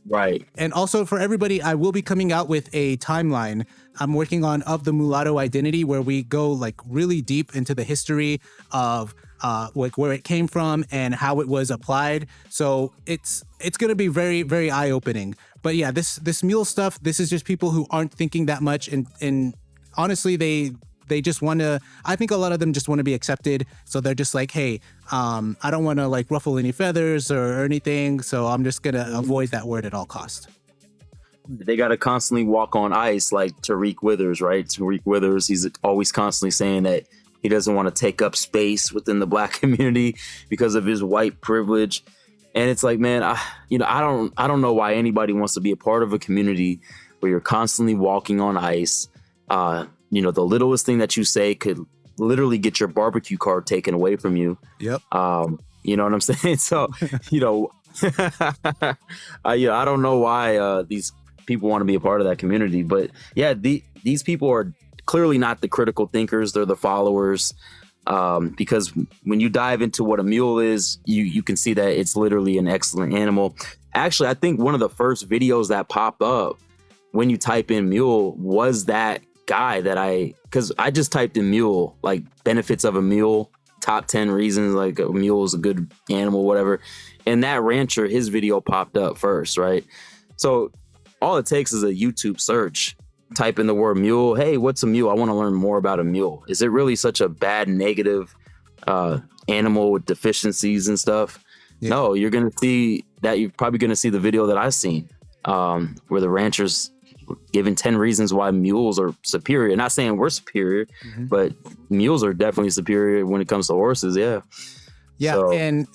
right. And also for everybody, I will be coming out with a timeline I'm working on of the mulatto identity, where we go like really deep into the history of like where it came from and how it was applied. So it's gonna be very, very eye-opening. But yeah, this mule stuff, this is just people who aren't thinking that much, and honestly they just want to, I think a lot of them just want to be accepted. So they're just like, hey, I don't want to like ruffle any feathers or anything. So I'm just going to avoid that word at all costs. They got to constantly walk on ice like Tariq Withers, right? Tariq Withers, he's always constantly saying that he doesn't want to take up space within the black community because of his white privilege. And it's like, man, I don't know why anybody wants to be a part of a community where you're constantly walking on ice. The littlest thing that you say could literally get your barbecue card taken away from you. Yep. You know what I'm saying? So, I don't know why these people want to be a part of that community. But yeah, these people are clearly not the critical thinkers. They're the followers. Because when you dive into what a mule is, you can see that it's literally an excellent animal. Actually, I think one of the first videos that popped up when you type in mule was that guy because I just typed in mule, like benefits of a mule, top 10 reasons like a mule is a good animal, whatever. And that rancher, his video popped up first, right? So all it takes is a YouTube search, type in the word mule. Hey, what's a mule? I want to learn more about a mule. Is it really such a bad, negative animal with deficiencies and stuff? Yeah. No, you're going to see that. You're probably going to see the video that I've seen where the ranchers given 10 reasons why mules are superior. Not saying we're superior, but mules are definitely superior when it comes to horses. Yeah. Yeah. So, and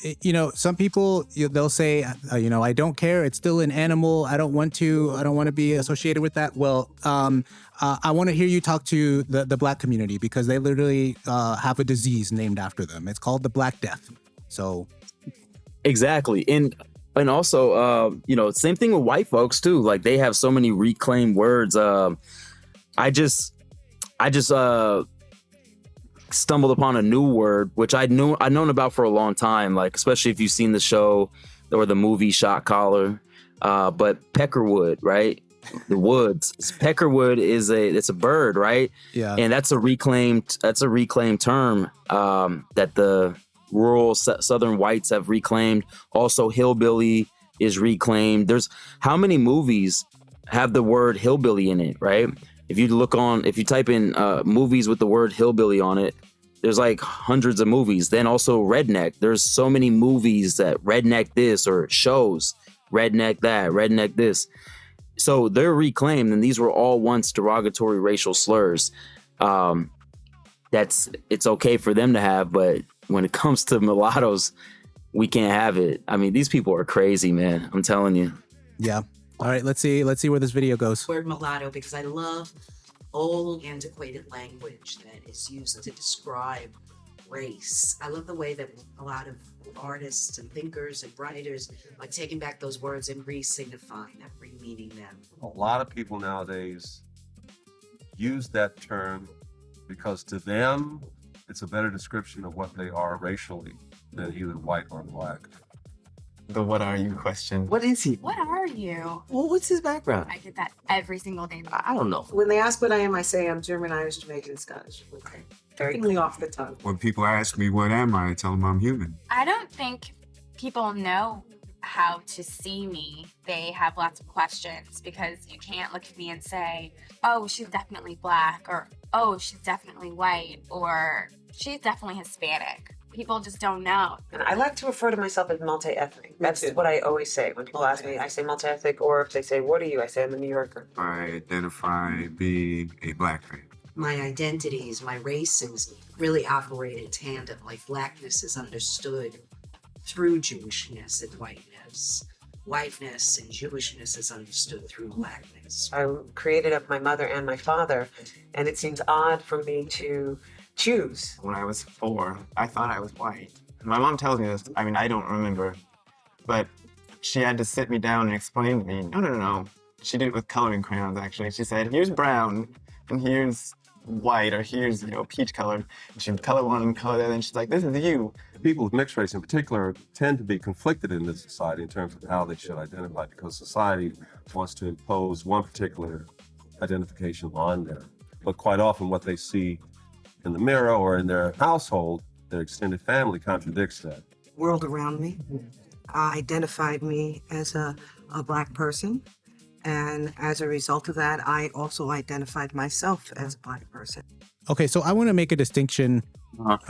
some people, they'll say, I don't care. It's still an animal. I don't want to be associated with that. Well, I want to hear you talk to the black community, because they literally have a disease named after them. It's called the Black Death. So. Exactly. And also, same thing with white folks too. Like they have so many reclaimed words. I just stumbled upon a new word, which I'd known about for a long time. Like, especially if you've seen the show or the movie Shot Collar. But peckerwood, right? The woods. Peckerwood it's a bird, right? Yeah. And that's a reclaimed term that the rural Southern whites have reclaimed. Also, hillbilly is reclaimed. There's how many movies have the word hillbilly in it, right? If you type in movies with the word hillbilly on it, there's like hundreds of movies. Then also redneck. There's so many movies that redneck this, or shows redneck that, redneck this. So they're reclaimed, and these were all once derogatory racial slurs. It's okay for them to have, but when it comes to mulattoes, we can't have it. I mean, these people are crazy, man. I'm telling you. Yeah. All right, let's see where this video goes. Word mulatto, because I love old antiquated language that is used to describe race. I love the way that a lot of artists and thinkers and writers are taking back those words and re-signifying them, re-meaning them. A lot of people nowadays use that term because to them, it's a better description of what they are racially than either white or black. The what are you question. What is he? What are you? Well, what's his background? I get that every single day. I don't know. When they ask what I am, I say I'm German, Irish, Jamaican, Scottish. Okay. Very off the tongue. When people ask me what am I tell them I'm human. I don't think people know how to see me. They have lots of questions because you can't look at me and say, oh, she's definitely black, or oh, she's definitely white, or she's definitely Hispanic. People just don't know. And I like to refer to myself as multi-ethnic. That's what I always say. When people ask me, I say multi-ethnic, or if they say, what are you? I say I'm a New Yorker. I identify being a black man. My identities, my races really operate in tandem. Like blackness is understood through Jewishness and whiteness. Whiteness and Jewishness is understood through blackness. I'm created of my mother and my father, and it seems odd for me to choose. When I was 4, I thought I was white. My mom tells me this. I mean, I don't remember, but she had to sit me down and explain to me, no. She did it with coloring crayons, actually. She said, here's brown, and here's white, or here's, peach colored. And she'd color one and color that, and she's like, this is you. People with mixed race in particular tend to be conflicted in this society in terms of how they should identify, because society wants to impose one particular identification on them. But quite often what they see in the mirror or in their household, their extended family, contradicts that. World around me identified me as a black person. And as a result of that, I also identified myself as a black person. Okay, so I want to make a distinction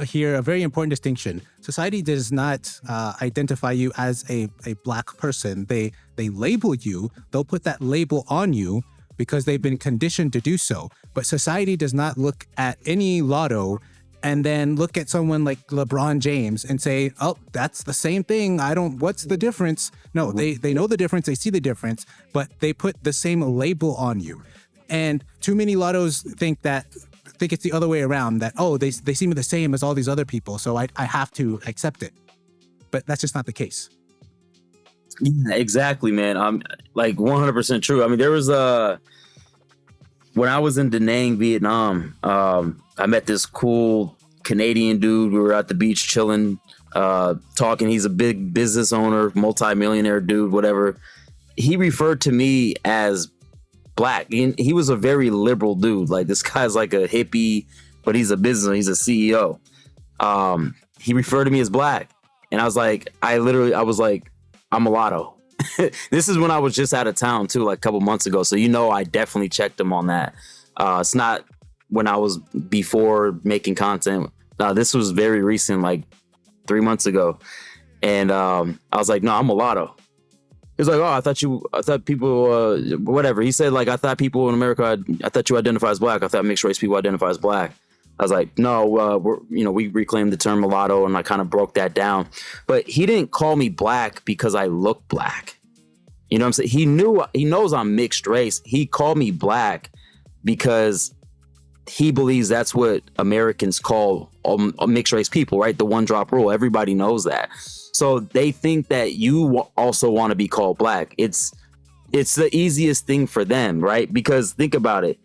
here, a very important distinction. Society does not identify you as a black person. They label you. They'll put that label on you because they've been conditioned to do so. But society does not look at any Latto and then look at someone like LeBron James and say, oh, that's the same thing. What's the difference? No, they know the difference. They see the difference, but they put the same label on you. And too many Lattos think it's the other way around, that, oh, they seem the same as all these other people, so I have to accept it. But that's just not the case. Yeah, exactly, man. I'm like 100% true. I mean, there was when I was in Da Nang, Vietnam, I met this cool Canadian dude. We were at the beach chilling, talking. He's a big business owner, multi-millionaire dude, whatever. He referred to me as black. He was a very liberal dude. Like, this guy's like a hippie, but he's a businessman. He's a CEO. He referred to me as black. And I was like, I'm mulatto. This is when I was just out of town too, like a couple months ago. So, I definitely checked him on that. It's not when I was before making content. This was very recent, like 3 months ago. And I was like, no, I'm mulatto. He was like, oh, I thought people, whatever. He said, like, I thought people in America, I thought you identify as black. I thought mixed race people identify as black. I was like, no, we reclaimed the term mulatto, and I kind of broke that down. But he didn't call me black because I look black. You know what I'm saying? He knows I'm mixed race. He called me black because he believes that's what Americans call mixed race people, right? The one drop rule. Everybody knows that. So they think that you also want to be called black. It's the easiest thing for them, right? Because think about it.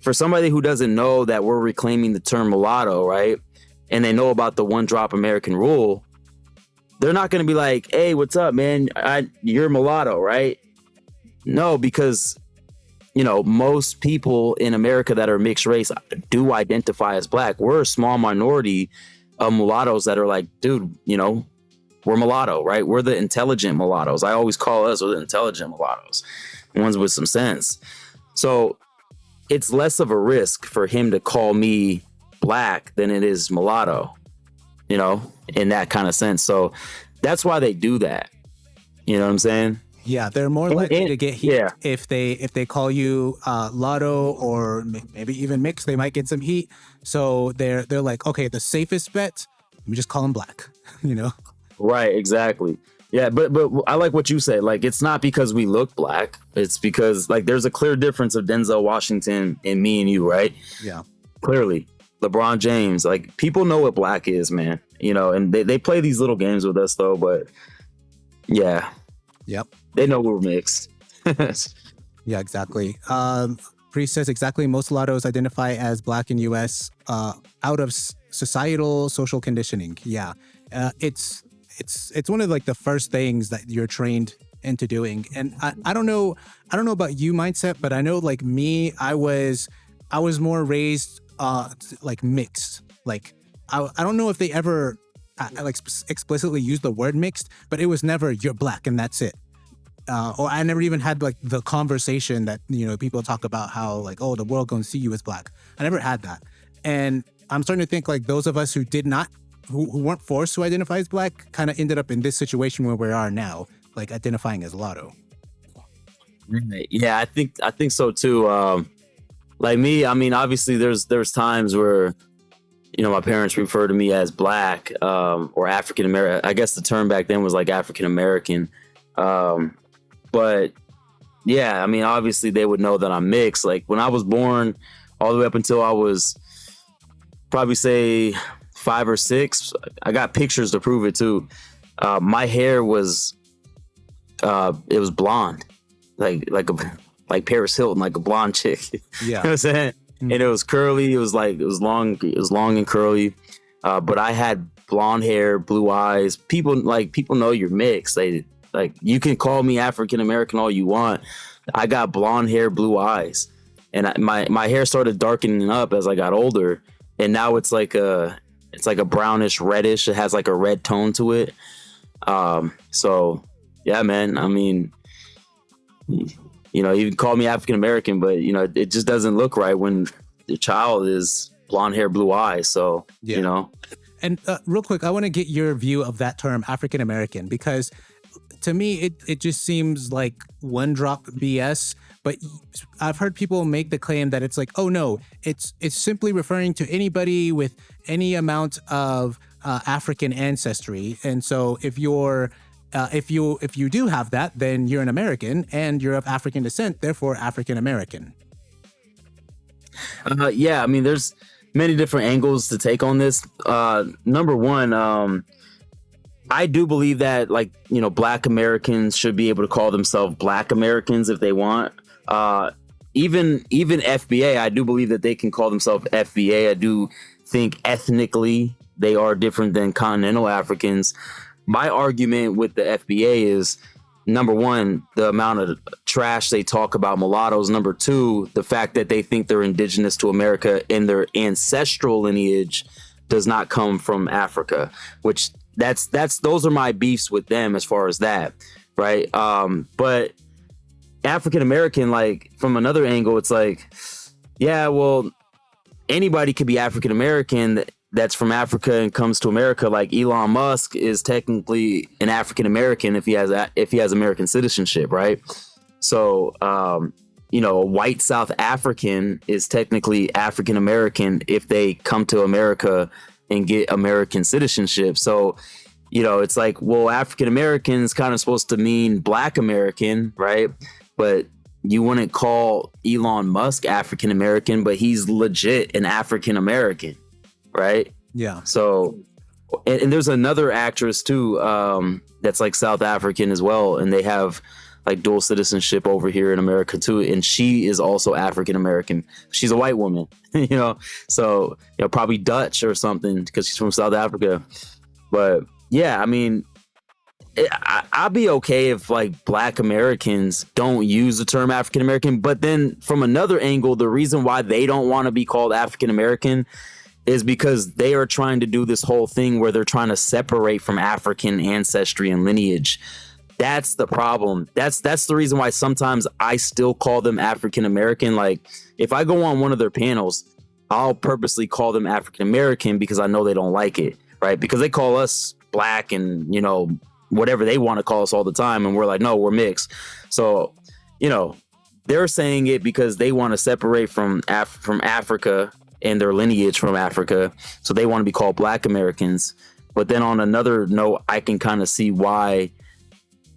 For somebody who doesn't know that we're reclaiming the term mulatto, right? And they know about the one drop American rule, they're not going to be like, hey, what's up, man? You're mulatto, right? No, because, most people in America that are mixed race do identify as black. We're a small minority of mulattoes that are like, dude, we're mulatto, right? We're the intelligent mulattoes. I always call us the intelligent mulattoes. ones with some sense. So it's less of a risk for him to call me black than it is mulatto, you know, in that kind of sense. So that's why they do that. You know what I'm saying? Yeah, they're more likely to get heat if they call you Latto or maybe even mix. They might get some heat. So they're like, okay, the safest bet, we just call him black. You know? Right, exactly. Yeah, but I like what you said. Like, it's not because we look black. It's because like there's a clear difference of Denzel Washington and me and you, right? Yeah. Clearly. LeBron James, like people know what black is, man. You know, and they play these little games with us though, but yeah. Yep. They know we're mixed. Yeah, exactly. Priest says exactly. Most Lattos identify as black in U.S. Out of societal social conditioning. Yeah, it's one of like the first things that you're trained into doing. And I don't know about you mindset, but I know like me, I was more raised like mixed. Like I don't know if they ever explicitly used the word mixed, but it was never you're black and that's it. Or I never even had like the conversation that, you know, people talk about how like, oh, the world gonna see you as black. I never had that. And I'm starting to think like those of us who did not, who weren't forced to identify as black kind of ended up in this situation where we are now, like identifying as Latto. Right. Yeah, I think so too. Like me, I mean, obviously there's times where, you know, my parents refer to me as black or African American. I guess the term back then was like African American. But yeah, I mean, obviously they would know that I'm mixed. Like when I was born, all the way up until I was probably say 5 or 6, I got pictures to prove it too. My hair was, it was blonde, like Paris Hilton, like a blonde chick. Yeah. You know what I'm saying? Mm-hmm. And it was curly. It was long and curly. But I had blonde hair, blue eyes. People know you're mixed. Like you can call me African American all you want. I got blonde hair, blue eyes, and my hair started darkening up as I got older, and now it's like a brownish reddish. It has like a red tone to it. So yeah, man. I mean, you know, you can call me African American, but you know, it just doesn't look right when the child is blonde hair, blue eyes. So yeah. You know. And real quick, I want to get your view of that term, African American, because to me, it just seems like one drop BS. But I've heard people make the claim that it's like, oh no, it's simply referring to anybody with any amount of African ancestry. And so if you do have that, then you're an American and you're of African descent, therefore African American. Yeah, I mean, there's many different angles to take on this. Number one, I do believe that, like, you know, Black Americans should be able to call themselves Black Americans if they want. Even FBA, I do believe that they can call themselves FBA. I do think ethnically they are different than continental Africans. My argument with the FBA is, number one, the amount of trash they talk about mulattoes. Number two, the fact that they think they're indigenous to America and their ancestral lineage does not come from Africa, which those are my beefs with them as far as that, right? But African American, like, from another angle, it's like, yeah, well, anybody could be African American that's from Africa and comes to America. Like Elon Musk is technically an African American if he has American citizenship, right? So, you know, a white South African is technically African American if they come to America and get American citizenship. So, you know, it's like, well, African American is kind of supposed to mean Black American, right? But you wouldn't call Elon Musk African American, but he's legit an African American, right? Yeah. So, and there's another actress too, that's like South African as well, and they have like dual citizenship over here in America too, and she is also African American. She's a white woman, you know, so, you know, probably Dutch or something because she's from South Africa. But yeah, I mean, I'll be okay if like Black Americans don't use the term African American, but then from another angle, the reason why they don't want to be called African American is because they are trying to do this whole thing where they're trying to separate from African ancestry and lineage. that's the problem. That's the reason why sometimes I still call them African American. Like if I go on one of their panels, I'll purposely call them African American because I know they don't like it, right? Because they call us black and, you know, whatever they want to call us all the time. And we're like, no, we're mixed. So, you know, they're saying it because they want to separate from Africa and their lineage from Africa. So they want to be called Black Americans. But then on another note, I can kind of see why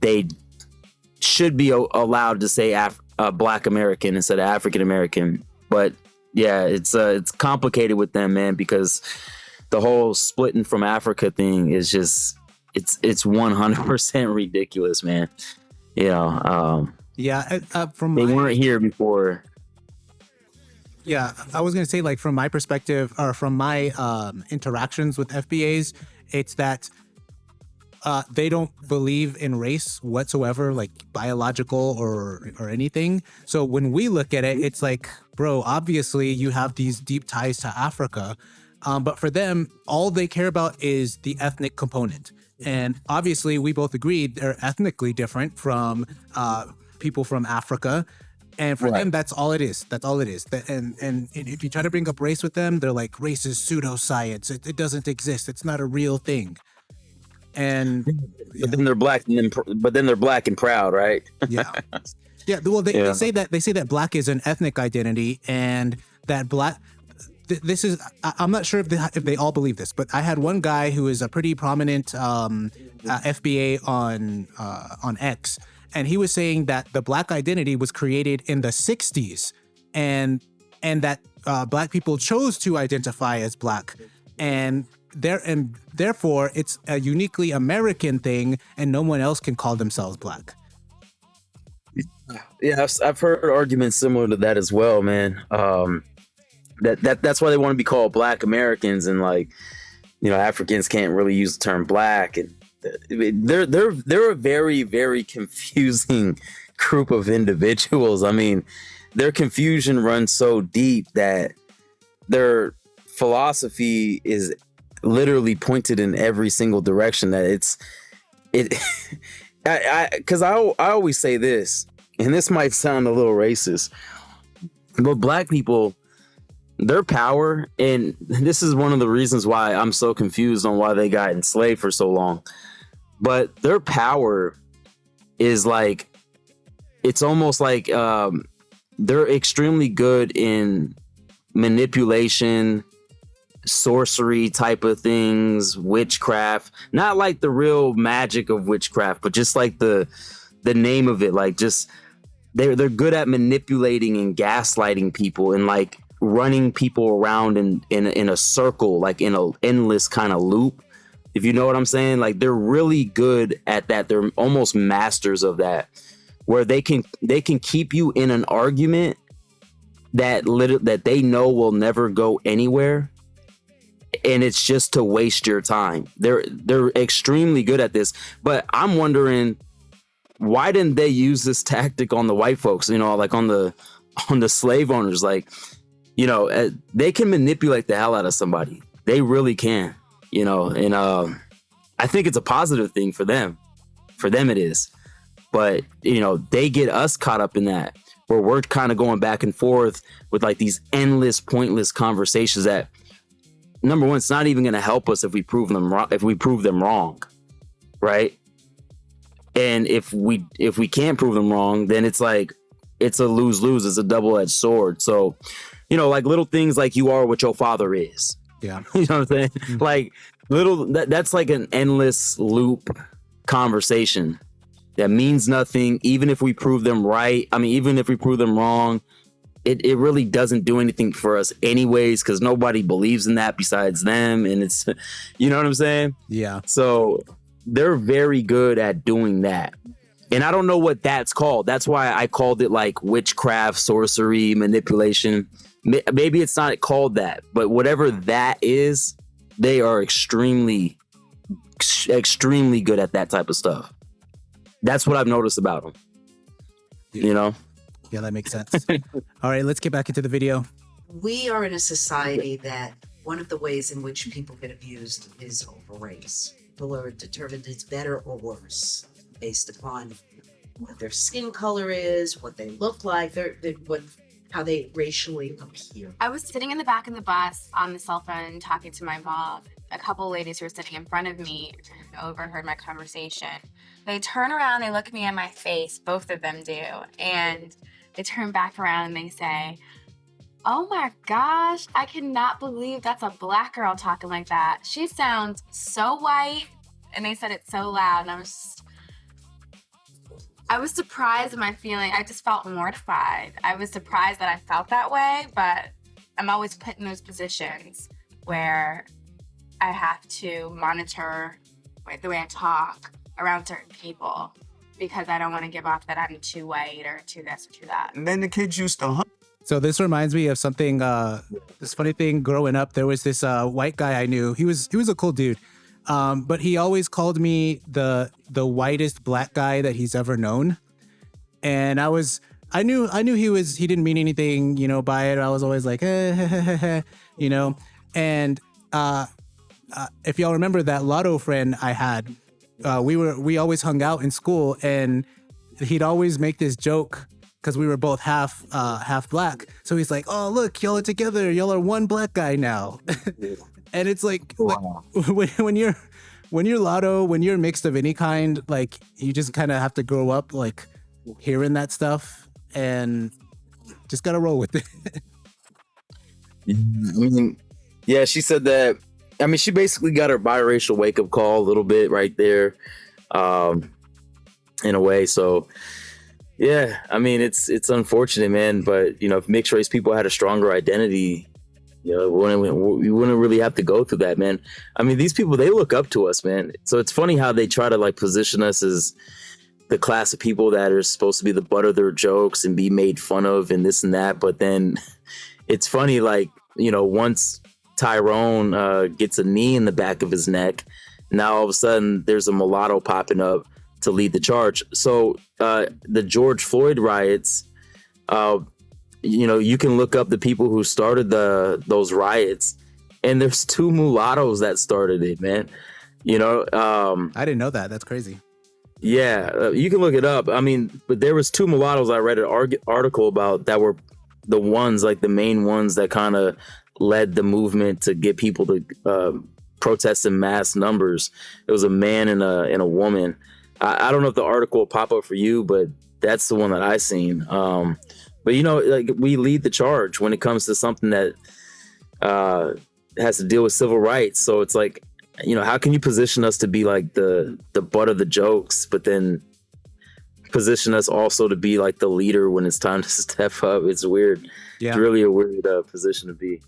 they should be allowed to say Black American instead of African American. But yeah, it's complicated with them, man, because the whole splitting from Africa thing is just it's 100% ridiculous, man. You know, from they weren't here before. Yeah, I was gonna say, like, from my perspective or from my interactions with FBAs, it's that they don't believe in race whatsoever, like biological or anything. So when we look at it, it's like, bro, obviously you have these deep ties to Africa, but for them, all they care about is the ethnic component. And obviously, we both agreed they're ethnically different from people from Africa. And for them, that's all it is. That's all it is. And if you try to bring up race with them, they're like, race is pseudoscience. It doesn't exist. It's not a real thing. And but then they're black, but then they're black and proud, right? Yeah. Well, they say that black is an ethnic identity, and that black. This is. I'm not sure if they all believe this, but I had one guy who is a pretty prominent FBA on X. And he was saying that the black identity was created in the 60s and that black people chose to identify as black. And therefore, it's a uniquely American thing and no one else can call themselves black. Yeah, I've heard arguments similar to that as well, man. That's why they want to be called Black Americans, and like, you know, Africans can't really use the term black, and they're a very, very confusing group of individuals. I mean, their confusion runs so deep that their philosophy is literally pointed in every single direction. That because I always say this, and this might sound a little racist, but black people, their power, and this is one of the reasons why I'm so confused on why they got enslaved for so long. But their power is like, it's almost like they're extremely good in manipulation, sorcery type of things, witchcraft. Not like the real magic of witchcraft, but just like the name of it. Like, just they're good at manipulating and gaslighting people and like running people around in a circle, like in an endless kind of loop. If you know what I'm saying, like they're really good at that. They're almost masters of that, where they can keep you in an argument that they know will never go anywhere, and it's just to waste your time. They're extremely good at this. But I'm wondering, why didn't they use this tactic on the white folks? You know, like on the slave owners. Like, you know, they can manipulate the hell out of somebody. They really can. You know, and I think it's a positive thing for them. For them, it is. But, you know, they get us caught up in that, where we're kind of going back and forth with like these endless, pointless conversations that, number one, it's not even going to help us if we prove them wrong, right? And if we can't prove them wrong, then it's like it's a lose-lose. It's a double-edged sword. So, you know, like little things like you are what your father is. Yeah. You know what I'm saying? Mm-hmm. Like that's like an endless loop conversation that means nothing. Even if we prove them right, I mean, even if we prove them wrong, it really doesn't do anything for us anyways, because nobody believes in that besides them. And it's, you know what I'm saying? Yeah. So they're very good at doing that. And I don't know what that's called. That's why I called it like witchcraft, sorcery, manipulation. Maybe it's not called that, but whatever that is, they are extremely good at that type of stuff. That's what I've noticed about them. Yeah. You know? Yeah, that makes sense. All right, let's get back into the video. We are in a society that one of the ways in which people get abused is over race. People are determined it's better or worse based upon what their skin color is, what they look like, how they racially appear. I was sitting in the back of the bus on the cell phone talking to my mom. A couple of ladies who were sitting in front of me overheard my conversation. They turn around, they look me in my face, both of them do, and they turn back around and they say, "Oh my gosh, I cannot believe that's a Black girl talking like that. She sounds so white." And they said it so loud, and I was surprised at my feeling. I just felt mortified. I was surprised that I felt that way, but I'm always put in those positions where I have to monitor the way I talk around certain people because I don't want to give off that I'm too white or too this or too that. And then the kids used to So this reminds me of something, this funny thing growing up. There was this white guy I knew. He was a cool dude. But he always called me the whitest Black guy that he's ever known. And I knew he didn't mean anything, by it. I was always like, and if y'all remember that Latto friend I had, we always hung out in school, and he'd always make this joke because we were both half Black. So he's like, "Oh, look, y'all are together. Y'all are one Black guy now." And it's like, Wow. when you're Latto, when you're mixed of any kind, like you just kind of have to grow up like hearing that stuff and just gotta roll with it. I mean, yeah, she said that. I mean, she basically got her biracial wake up call a little bit right there, in a way. So, yeah, I mean, it's unfortunate, man. But if mixed race people had a stronger identity, we wouldn't really have to go through that, man. I mean, these people, they look up to us, man. So it's funny how they try to like position us as the class of people that are supposed to be the butt of their jokes and be made fun of and this and that. But then it's funny, like, once Tyrone gets a knee in the back of his neck, now all of a sudden there's a mulatto popping up to lead the charge. So the George Floyd riots, you can look up the people who started those riots, and there's 2 mulattoes that started it, man. I didn't know that. That's crazy. Yeah, you can look it up. I mean, but there was 2 mulattoes I read an article about that were the ones, like the main ones that kind of led the movement to get people to protest in mass numbers. It was a man and a woman. I don't know if the article will pop up for you, but that's the one that I seen. But like we lead the charge when it comes to something that has to deal with civil rights. So it's like, how can you position us to be like the butt of the jokes, but then position us also to be like the leader when it's time to step up? It's weird. Yeah. It's really a weird position to be.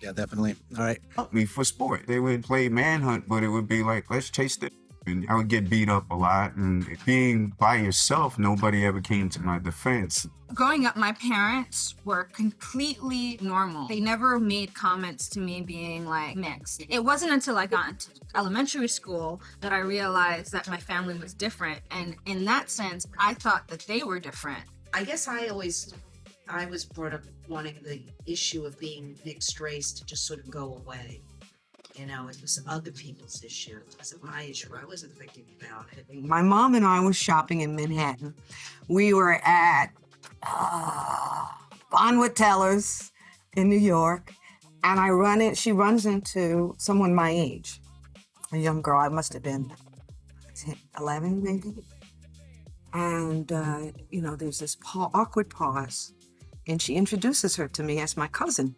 Yeah, definitely. All right. me for sport. They would play manhunt, but it would be like, let's chase the. And I would get beat up a lot. And being by yourself, nobody ever came to my defense. Growing up, my parents were completely normal. They never made comments to me being like mixed. It wasn't until I got into elementary school that I realized that my family was different. And in that sense, I thought that they were different. I guess I was brought up wanting the issue of being mixed race to just sort of go away. It was other people's issue. It wasn't my issue. I wasn't thinking about it. My mom and I was shopping in Manhattan. We were at Bonwood Tellers in New York, and she runs into someone my age, a young girl. I must have been 11 maybe. And, there's this awkward pause, and she introduces her to me as my cousin.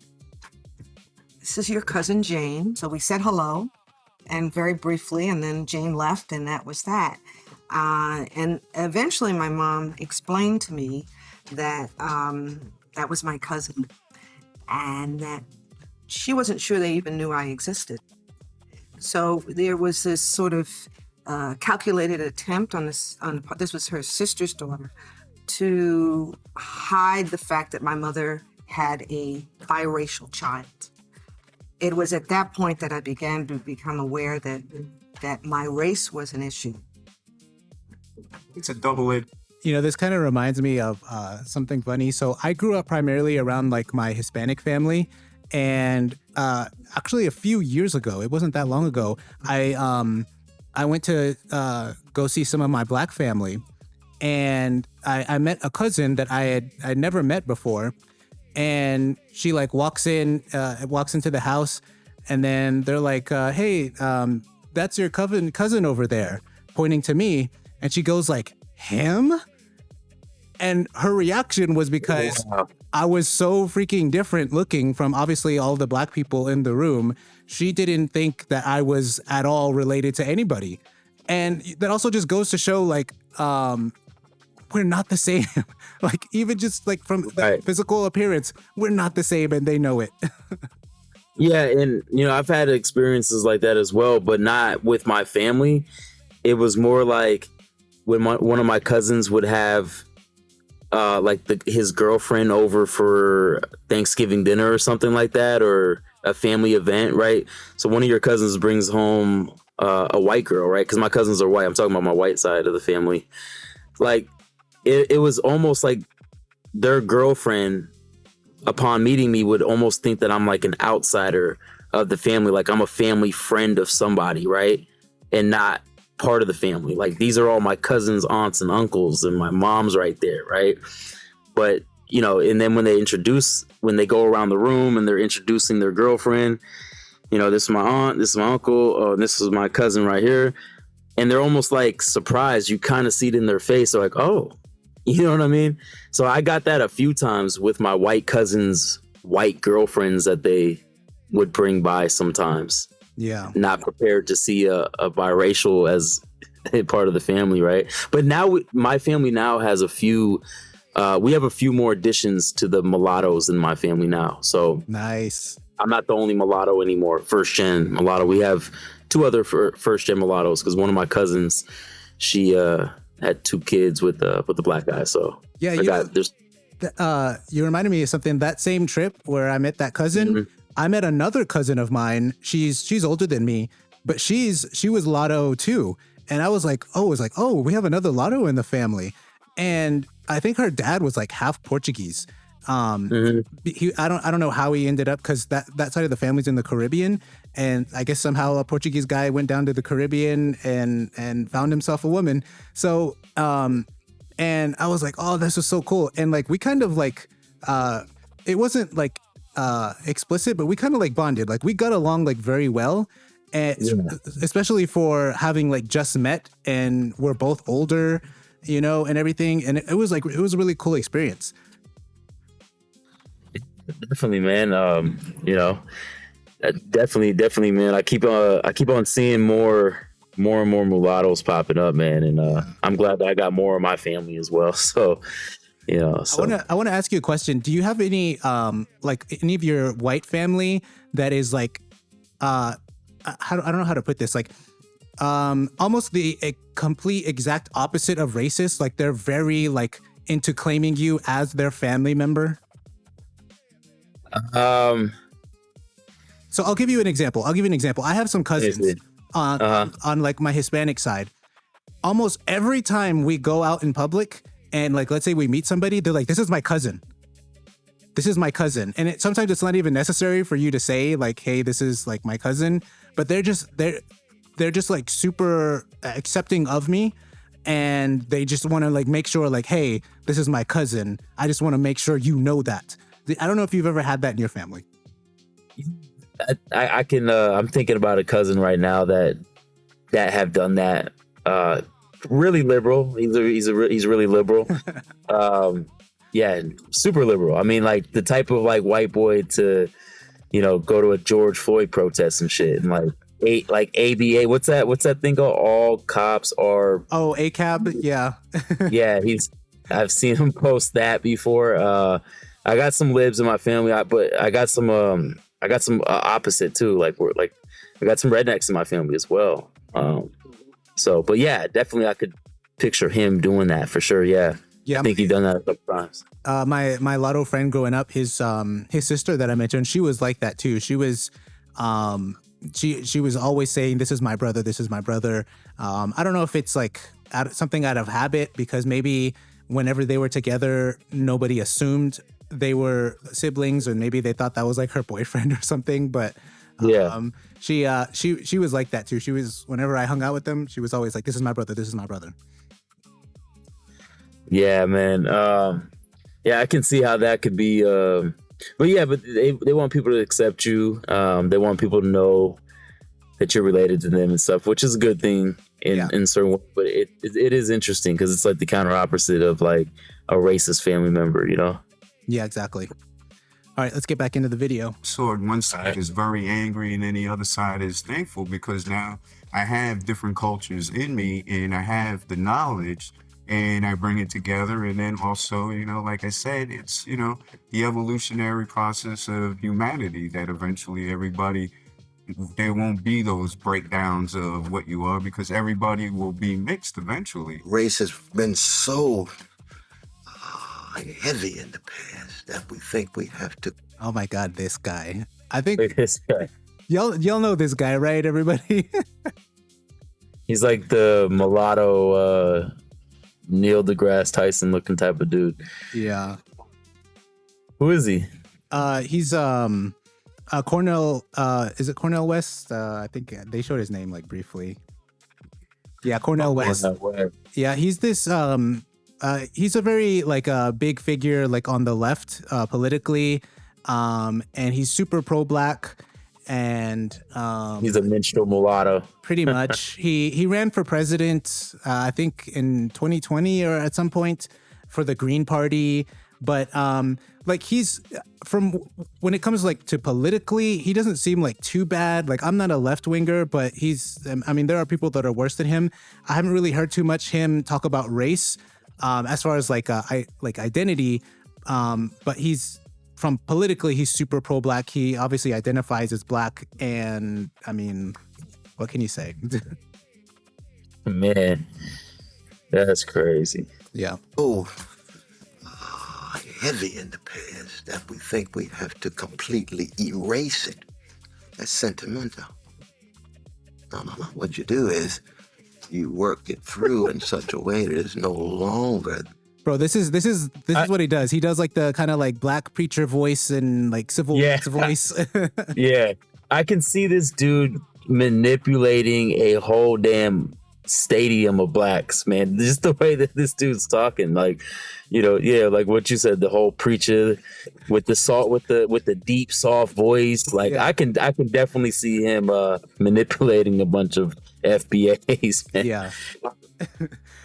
This is your cousin Jane. So we said hello, and very briefly, and then Jane left, and that was that. And eventually my mom explained to me that that was my cousin, and that she wasn't sure they even knew I existed. So there was this sort of calculated attempt on this was her sister's daughter, to hide the fact that my mother had a biracial child. It was at that point that I began to become aware that my race was an issue. It's a double-edged. This kind of reminds me of something funny. So I grew up primarily around like my Hispanic family, and actually a few years ago, it wasn't that long ago, I went to go see some of my black family, and I met a cousin that I'd never met before, and she like walks into the house, and then they're like, "Hey, that's your cousin over there," pointing to me, and she goes like, "Him?" And her reaction was because I was so freaking different looking from obviously all the black people in the room. She didn't think that I was at all related to anybody. And that also just goes to show like, we're not the same. Like even just like from the physical appearance, we're not the same, and they know it. Yeah, and you know, I've had experiences like that as well, but not with my family. It was more like when one of my cousins would have his girlfriend over for Thanksgiving dinner or something like that, or a family event, right? So one of your cousins brings home a white girl, right? Because my cousins are white. I'm talking about my white side of the family. Like it was almost like their girlfriend, upon meeting me, would almost think that I'm like an outsider of the family, like I'm a family friend of somebody, right? And not part of the family. Like these are all my cousins, aunts, and uncles, and my mom's right there, right? But you know, and then when they go around the room and they're introducing their girlfriend, you know, this is my aunt, this is my uncle, this is my cousin right here, and they're almost like surprised. You kind of see it in their face. They're like, oh, you know what I mean? So I got that a few times with my white cousins' white girlfriends that they would bring by sometimes. Yeah. Not prepared to see a biracial as a part of the family, right? But now my family now has we have a few more additions to the mulattoes in my family now. So nice. I'm not the only mulatto anymore, first gen mulatto. We have two other first gen mulattoes because one of my cousins, she had 2 kids with the black guy. So yeah, you reminded me of something. That same trip where I met that cousin, I met another cousin of mine. She's older than me, but she was Latto too. And I was like, oh, we have another Latto in the family. And I think her dad was like half Portuguese. I don't know how he ended up, because that side of the family's in the Caribbean, and I guess somehow a Portuguese guy went down to the Caribbean and found himself a woman. So and I was like, oh, this was so cool. And like we kind of like it wasn't like explicit, but we kind of like bonded. Like we got along like very well. And especially for having like just met and we're both older, you know, and everything. And it was a really cool experience. Definitely, man. You know, definitely, man. I keep on seeing more and more mulattoes popping up, man. And I'm glad that I got more of my family as well. So, you know, I want to ask you a question. Do you have any like any of your white family that is like I don't know how to put this, like almost a complete exact opposite of racist? Like they're very like into claiming you as their family member? So I'll give you an example. I have some cousins on like my Hispanic side. Almost every time we go out in public and like, let's say we meet somebody, they're like, this is my cousin. This is my cousin. And sometimes it's not even necessary for you to say like, hey, this is like my cousin, but they're just like super accepting of me. And they just want to like make sure like, hey, this is my cousin. I just want to make sure you know that. I don't know if you've ever had that in your family. I can. I'm thinking about a cousin right now that have done that. Really liberal. He's really liberal. Yeah, super liberal. I mean, like the type of like white boy to, you know, go to a George Floyd protest and shit, and like ABA. What's that thing called? All cops are. Oh, ACAB. Yeah. Yeah, I've seen him post that before. I got some libs in my family, but I got some opposite too. Like I got some rednecks in my family as well. But yeah, definitely I could picture him doing that for sure. Yeah. I think he's done that a couple times. My Latto friend growing up, his sister that I mentioned, she was like that too. She was she was always saying, "This is my brother. This is my brother." I don't know if it's like something out of habit, because maybe whenever they were together, nobody assumed they were siblings, or maybe they thought that was like her boyfriend or something. But Yeah. She was like that too. She was, whenever I hung out with them, she was always like, "This is my brother. This is my brother." Yeah, man. Yeah, I can see how that could be. But yeah, but they want people to accept you. They want people to know that you're related to them and stuff, which is a good thing in certain ways. But it is interesting because it's like the counter opposite of like a racist family member, you know? Yeah, exactly. All right, let's get back into the video. So one side is very angry and then the other side is thankful because now I have different cultures in me and I have the knowledge and I bring it together. And then also, you know, like I said, it's, you know, the evolutionary process of humanity that eventually everybody, there won't be those breakdowns of what you are because everybody will be mixed eventually. Race has been so heavy in the past that we think we have to. Oh my God, this guy. I think this guy. Y'all know this guy, right? Everybody. He's like the mulatto, Neil deGrasse Tyson looking type of dude. Yeah. Who is he? He's Cornel. Is it Cornel West? I think they showed his name like briefly. Yeah, Cornel West. Yeah, he's this. He's a very like a big figure like on the left politically, and he's super pro-black, and he's a minstrel mulatto. Pretty much. He ran for president, I think in 2020 or at some point for the Green Party, but like he's from when it comes like to politically, he doesn't seem like too bad. Like I'm not a left winger, but I mean there are people that are worse than him. I haven't really heard too much him talk about race. As far as like identity, but he's from politically, he's super pro-black. He obviously identifies as black, and I mean, what can you say? Man, that's crazy. Yeah. Oh, heavy in the past that we think we have to completely erase it. That's sentimental. No. What you do is you work it through in such a way that it's no longer. Bro, this is what he does. He does like the kind of like black preacher voice and like civil rights voice. Yeah, I can see this dude manipulating a whole damn stadium of blacks, man. Just the way that this dude's talking, like, you know, yeah, like what you said, the whole preacher with the deep soft voice. Like I can definitely see him manipulating a bunch of FBAs, man. Yeah.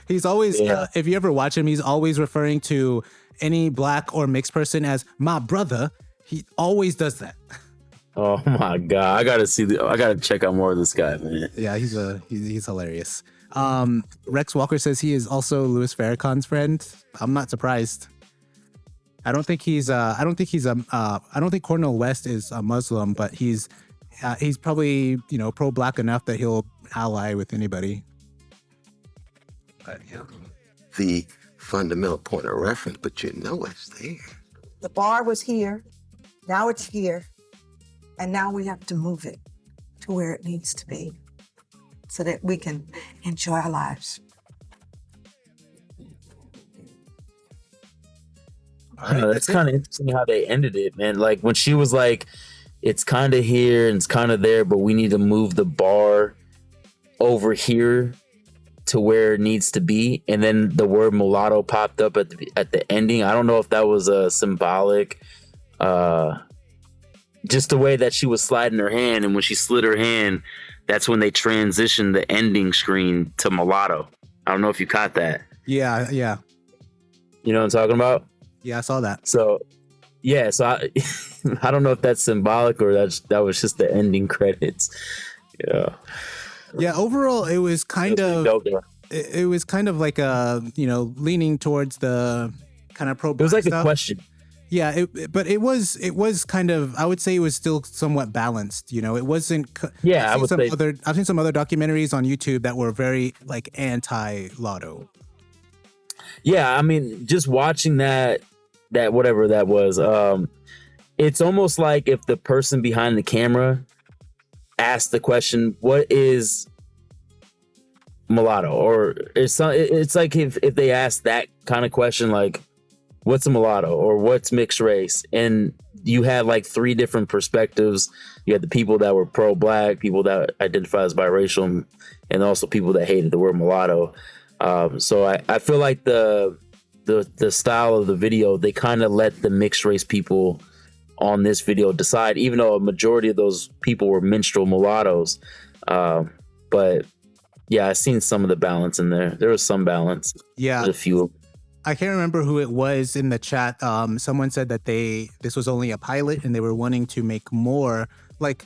He's always, if you ever watch him, he's always referring to any black or mixed person as my brother. He always does that. Oh my God. I gotta check out more of this guy, man. Yeah, he's hilarious. Rex Walker says he is also Louis Farrakhan's friend. I'm not surprised. I don't think Cornel West is a Muslim, but he's probably, you know, pro-black enough that he'll ally with anybody. But, you know, the fundamental point of reference, but you know it's there. The bar was here, now it's here, and now we have to move it to where it needs to be so that we can enjoy our lives. That's kind of interesting how they ended it, man. Like when she was like, it's kind of here and it's kind of there, but we need to move the bar over here to where it needs to be. And then the word mulatto popped up at the ending. I don't know if that was a symbolic, just the way that she was sliding her hand. And when she slid her hand, that's when they transitioned the ending screen to mulatto. I don't know if you caught that. Yeah. You know what I'm talking about? Yeah, I saw that. So, yeah, so I don't know if that's symbolic or that was just the ending credits. Yeah. Yeah, overall, it was kind of like you know, leaning towards the kind of pro-black. It was like stuff. a question. Yeah, but it was kind of, I would say it was still somewhat balanced. You know, it wasn't. Yeah, I've seen some other documentaries on YouTube that were very like anti-Latto. Yeah, I mean, just watching that whatever that was, it's almost like if the person behind the camera asked the question, "What is mulatto?" Or it's like if they asked that kind of question, like, what's a mulatto or what's mixed race, and you had like 3 different perspectives. You had the people that were pro-black, people that identify as biracial, and also people that hated the word mulatto. So I feel like the style of the video, they kind of let the mixed race people on this video decide, even though a majority of those people were minstrel mulattoes. But yeah, I seen some of the balance in there. There was some balance. Yeah. There's a few. I can't remember who it was in the chat. Someone said that this was only a pilot and they were wanting to make more. Like,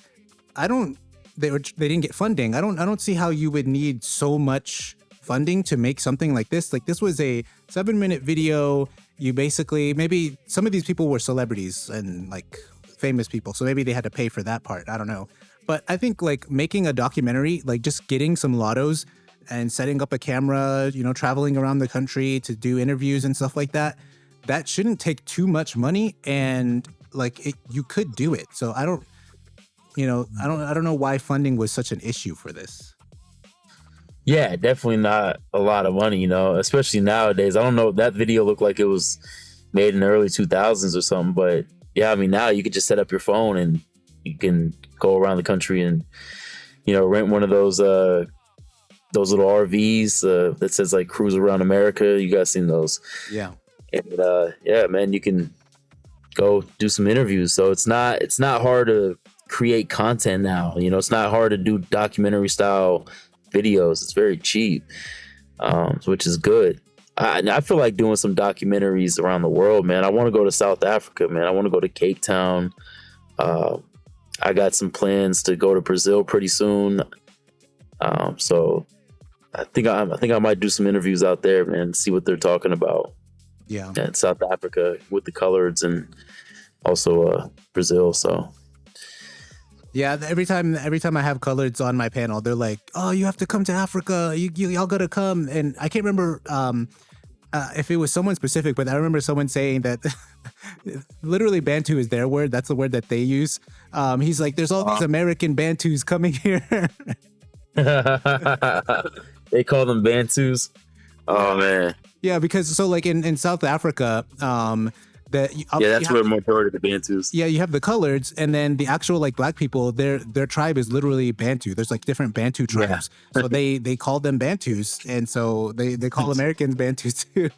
they didn't get funding. I don't see how you would need so much funding to make something like this. Like, this was a 7-minute video. You basically, maybe some of these people were celebrities and like famous people, so maybe they had to pay for that part. I don't know. But I think like making a documentary, like just getting some Lattos and setting up a camera, traveling around the country to do interviews and stuff like that, that shouldn't take too much money, and like you could do it. So I don't know why funding was such an issue for this. Yeah, definitely not a lot of money, especially nowadays. I don't know, that video looked like it was made in the early 2000s or something, but yeah, I mean, now you could just set up your phone and you can go around the country and, rent one of those little RVs that says like Cruise Around America. You guys seen those? Yeah. And yeah, man, you can go do some interviews. So it's not hard to create content now. It's not hard to do documentary style videos. It's very cheap, which is good. I feel like doing some documentaries around the world, man. I want to go to South Africa, man. I want to go to Cape Town. I got some plans to go to Brazil pretty soon. So I think I might do some interviews out there, man, see what they're talking about. Yeah. In South Africa with the coloreds, and also Brazil. So yeah, every time I have coloreds on my panel, they're like, "Oh, you have to come to Africa. Y'all gotta come." And I can't remember if it was someone specific, but I remember someone saying that literally Bantu is their word. That's the word that they use. He's like, "There's all these American Bantus coming here." They call them Bantus. Oh man. Yeah, because so like in South Africa, that's where majority of the Bantus. Yeah, you have the coloreds, and then the actual like black people, their tribe is literally Bantu. There's like different Bantu tribes, so they call them Bantus, and so they call Americans Bantus too.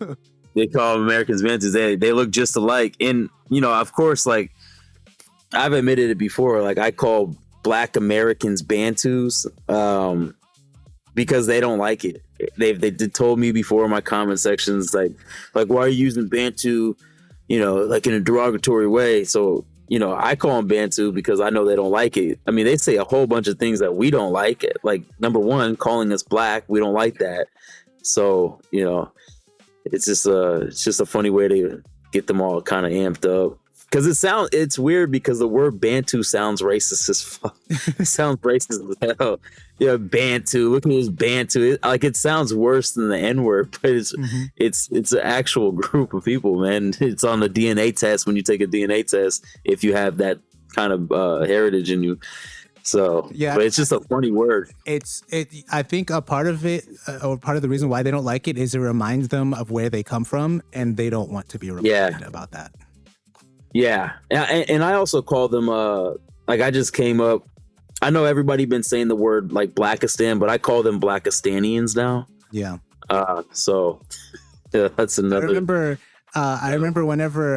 They call Americans Bantus. They look just alike, and of course, like I've admitted it before, like I call Black Americans Bantus because they don't like it. They told me before in my comment sections, like why are you using Bantu? Like in a derogatory way. So, I call them Bantu because I know they don't like it. I mean, they say a whole bunch of things that we don't like. Like, number one, calling us black, we don't like that. So, it's just a funny way to get them all kind of amped up. Because it's weird because the word Bantu sounds racist as fuck. It sounds racist as hell. Yeah, Bantu. Look at this Bantu. It sounds worse than the N-word, but it's an actual group of people, man. It's on the DNA test when you take a DNA test if you have that kind of heritage in you. So yeah, but it's just a funny word. I think a part of it, or part of the reason why they don't like it, is it reminds them of where they come from, and they don't want to be reminded about that. Yeah, and I also call them I just came up. I know everybody been saying the word like Blackistan, but I call them Blackistanians now. Yeah. So yeah, that's another. I remember whenever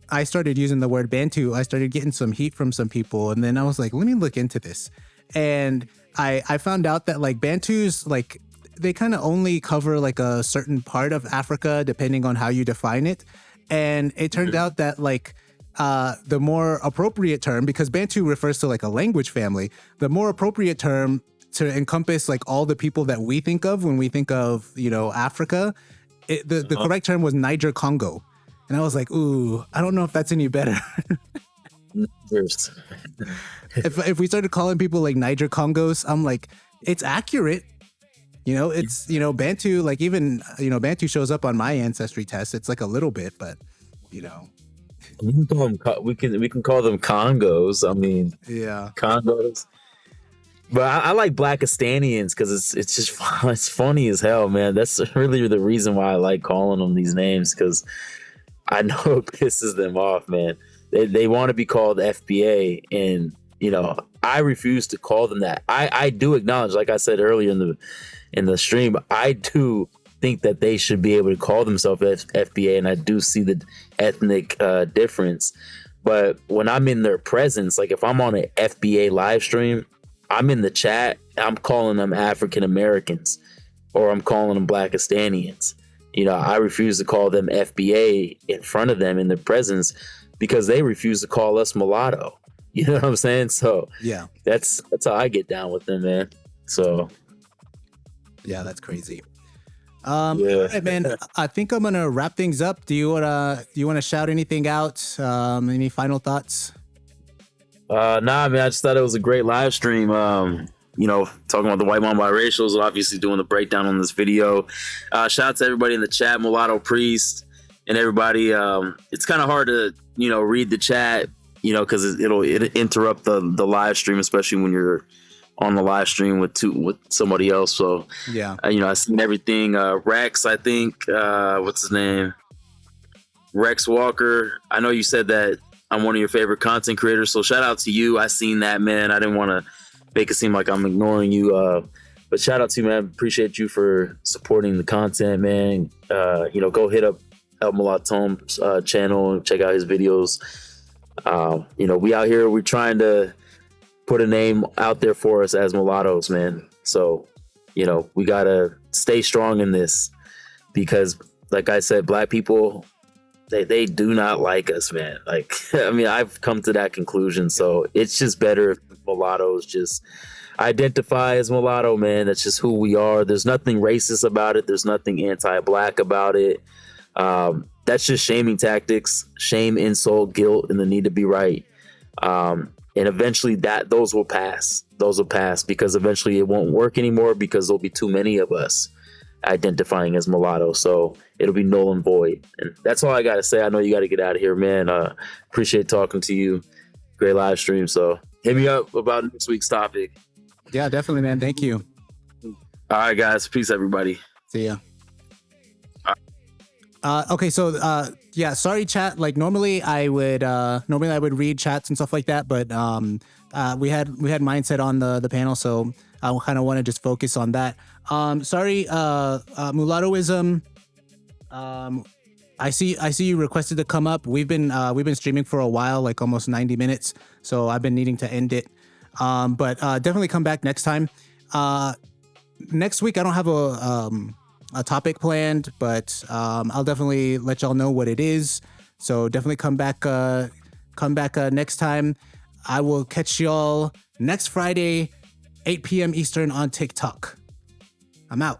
I started using the word Bantu, I started getting some heat from some people, and then I was like, let me look into this, and I found out that like Bantus, like they kind of only cover like a certain part of Africa depending on how you define it, and it turned out that like. The more appropriate term, because Bantu refers to like a language family, the more appropriate term to encompass like all the people that we think of when we think of, Africa, the correct term was Niger Congo. And I was like, ooh, I don't know if that's any better. If we started calling people like Niger Congos, I'm like, it's accurate. It's, Bantu, like even, Bantu shows up on my ancestry test. It's like a little bit, but, We can call them Congos. I mean, yeah, Congos. But I like Blackistanians because it's just it's funny as hell, man. That's really the reason why I like calling them these names, because I know it pisses them off, man. They want to be called FBA, and you know, I refuse to call them that. I do acknowledge, like I said earlier in the stream, I do think that they should be able to call themselves FBA, and I do see the ethnic difference. But when I'm in their presence, like if I'm on an FBA live stream, I'm in the chat, I'm calling them African Americans, or I'm calling them Blackistanians. You know, I refuse to call them FBA in front of them in their presence because they refuse to call us mulatto. You know what I'm saying? So yeah, that's how I get down with them, man. So yeah, that's crazy. All right, man. I think I'm gonna wrap things up. Do you wanna shout anything out? Any final thoughts? Nah, man. I just thought it was a great live stream. You know, talking about the white mom biracials, obviously doing the breakdown on this video. Shout out to everybody in the chat, Mulatto Priest, and everybody. It's kind of hard to, you know, read the chat, you know, because it'll interrupt the live stream, especially when you're on the live stream with somebody else. So yeah, you know, I seen everything. Rex, I think, what's his name? Rex Walker. I know you said that I'm one of your favorite content creators, so shout out to you. I seen that, man. I didn't want to make it seem like I'm ignoring you, but shout out to you, man. Appreciate you for supporting the content, man. You know, go hit up El Mulatto's channel and check out his videos. You know, we out here, we're trying to put a name out there for us as mulattoes, man. So, you know, we gotta stay strong in this because, like I said, black people, they do not like us, man. Like, I mean, I've come to that conclusion. So it's just better if mulattoes just identify as mulatto, man. That's just who we are. There's nothing racist about it. There's nothing anti-black about it. That's just shaming tactics, shame, insult, guilt, and the need to be right. And eventually those will pass. Those will pass because eventually it won't work anymore because there'll be too many of us identifying as mulatto. So it'll be null and void. And that's all I got to say. I know you got to get out of here, man. Appreciate talking to you. Great live stream. So hit me up about next week's topic. Yeah, definitely, man. Thank you. All right, guys. Peace, everybody. See ya. Okay, so yeah, sorry, chat. Like normally I would read chats and stuff like that, but we had mindset on the panel, so I kind of want to just focus on that. Sorry, mulattoism. I see you requested to come up. We've been streaming for a while, like almost 90 minutes, so I've been needing to end it. But definitely come back next time. Next week I don't have a topic planned, but I'll definitely let y'all know what it is. So definitely come back next time. I will catch y'all next Friday, 8 p.m. Eastern on TikTok. I'm out.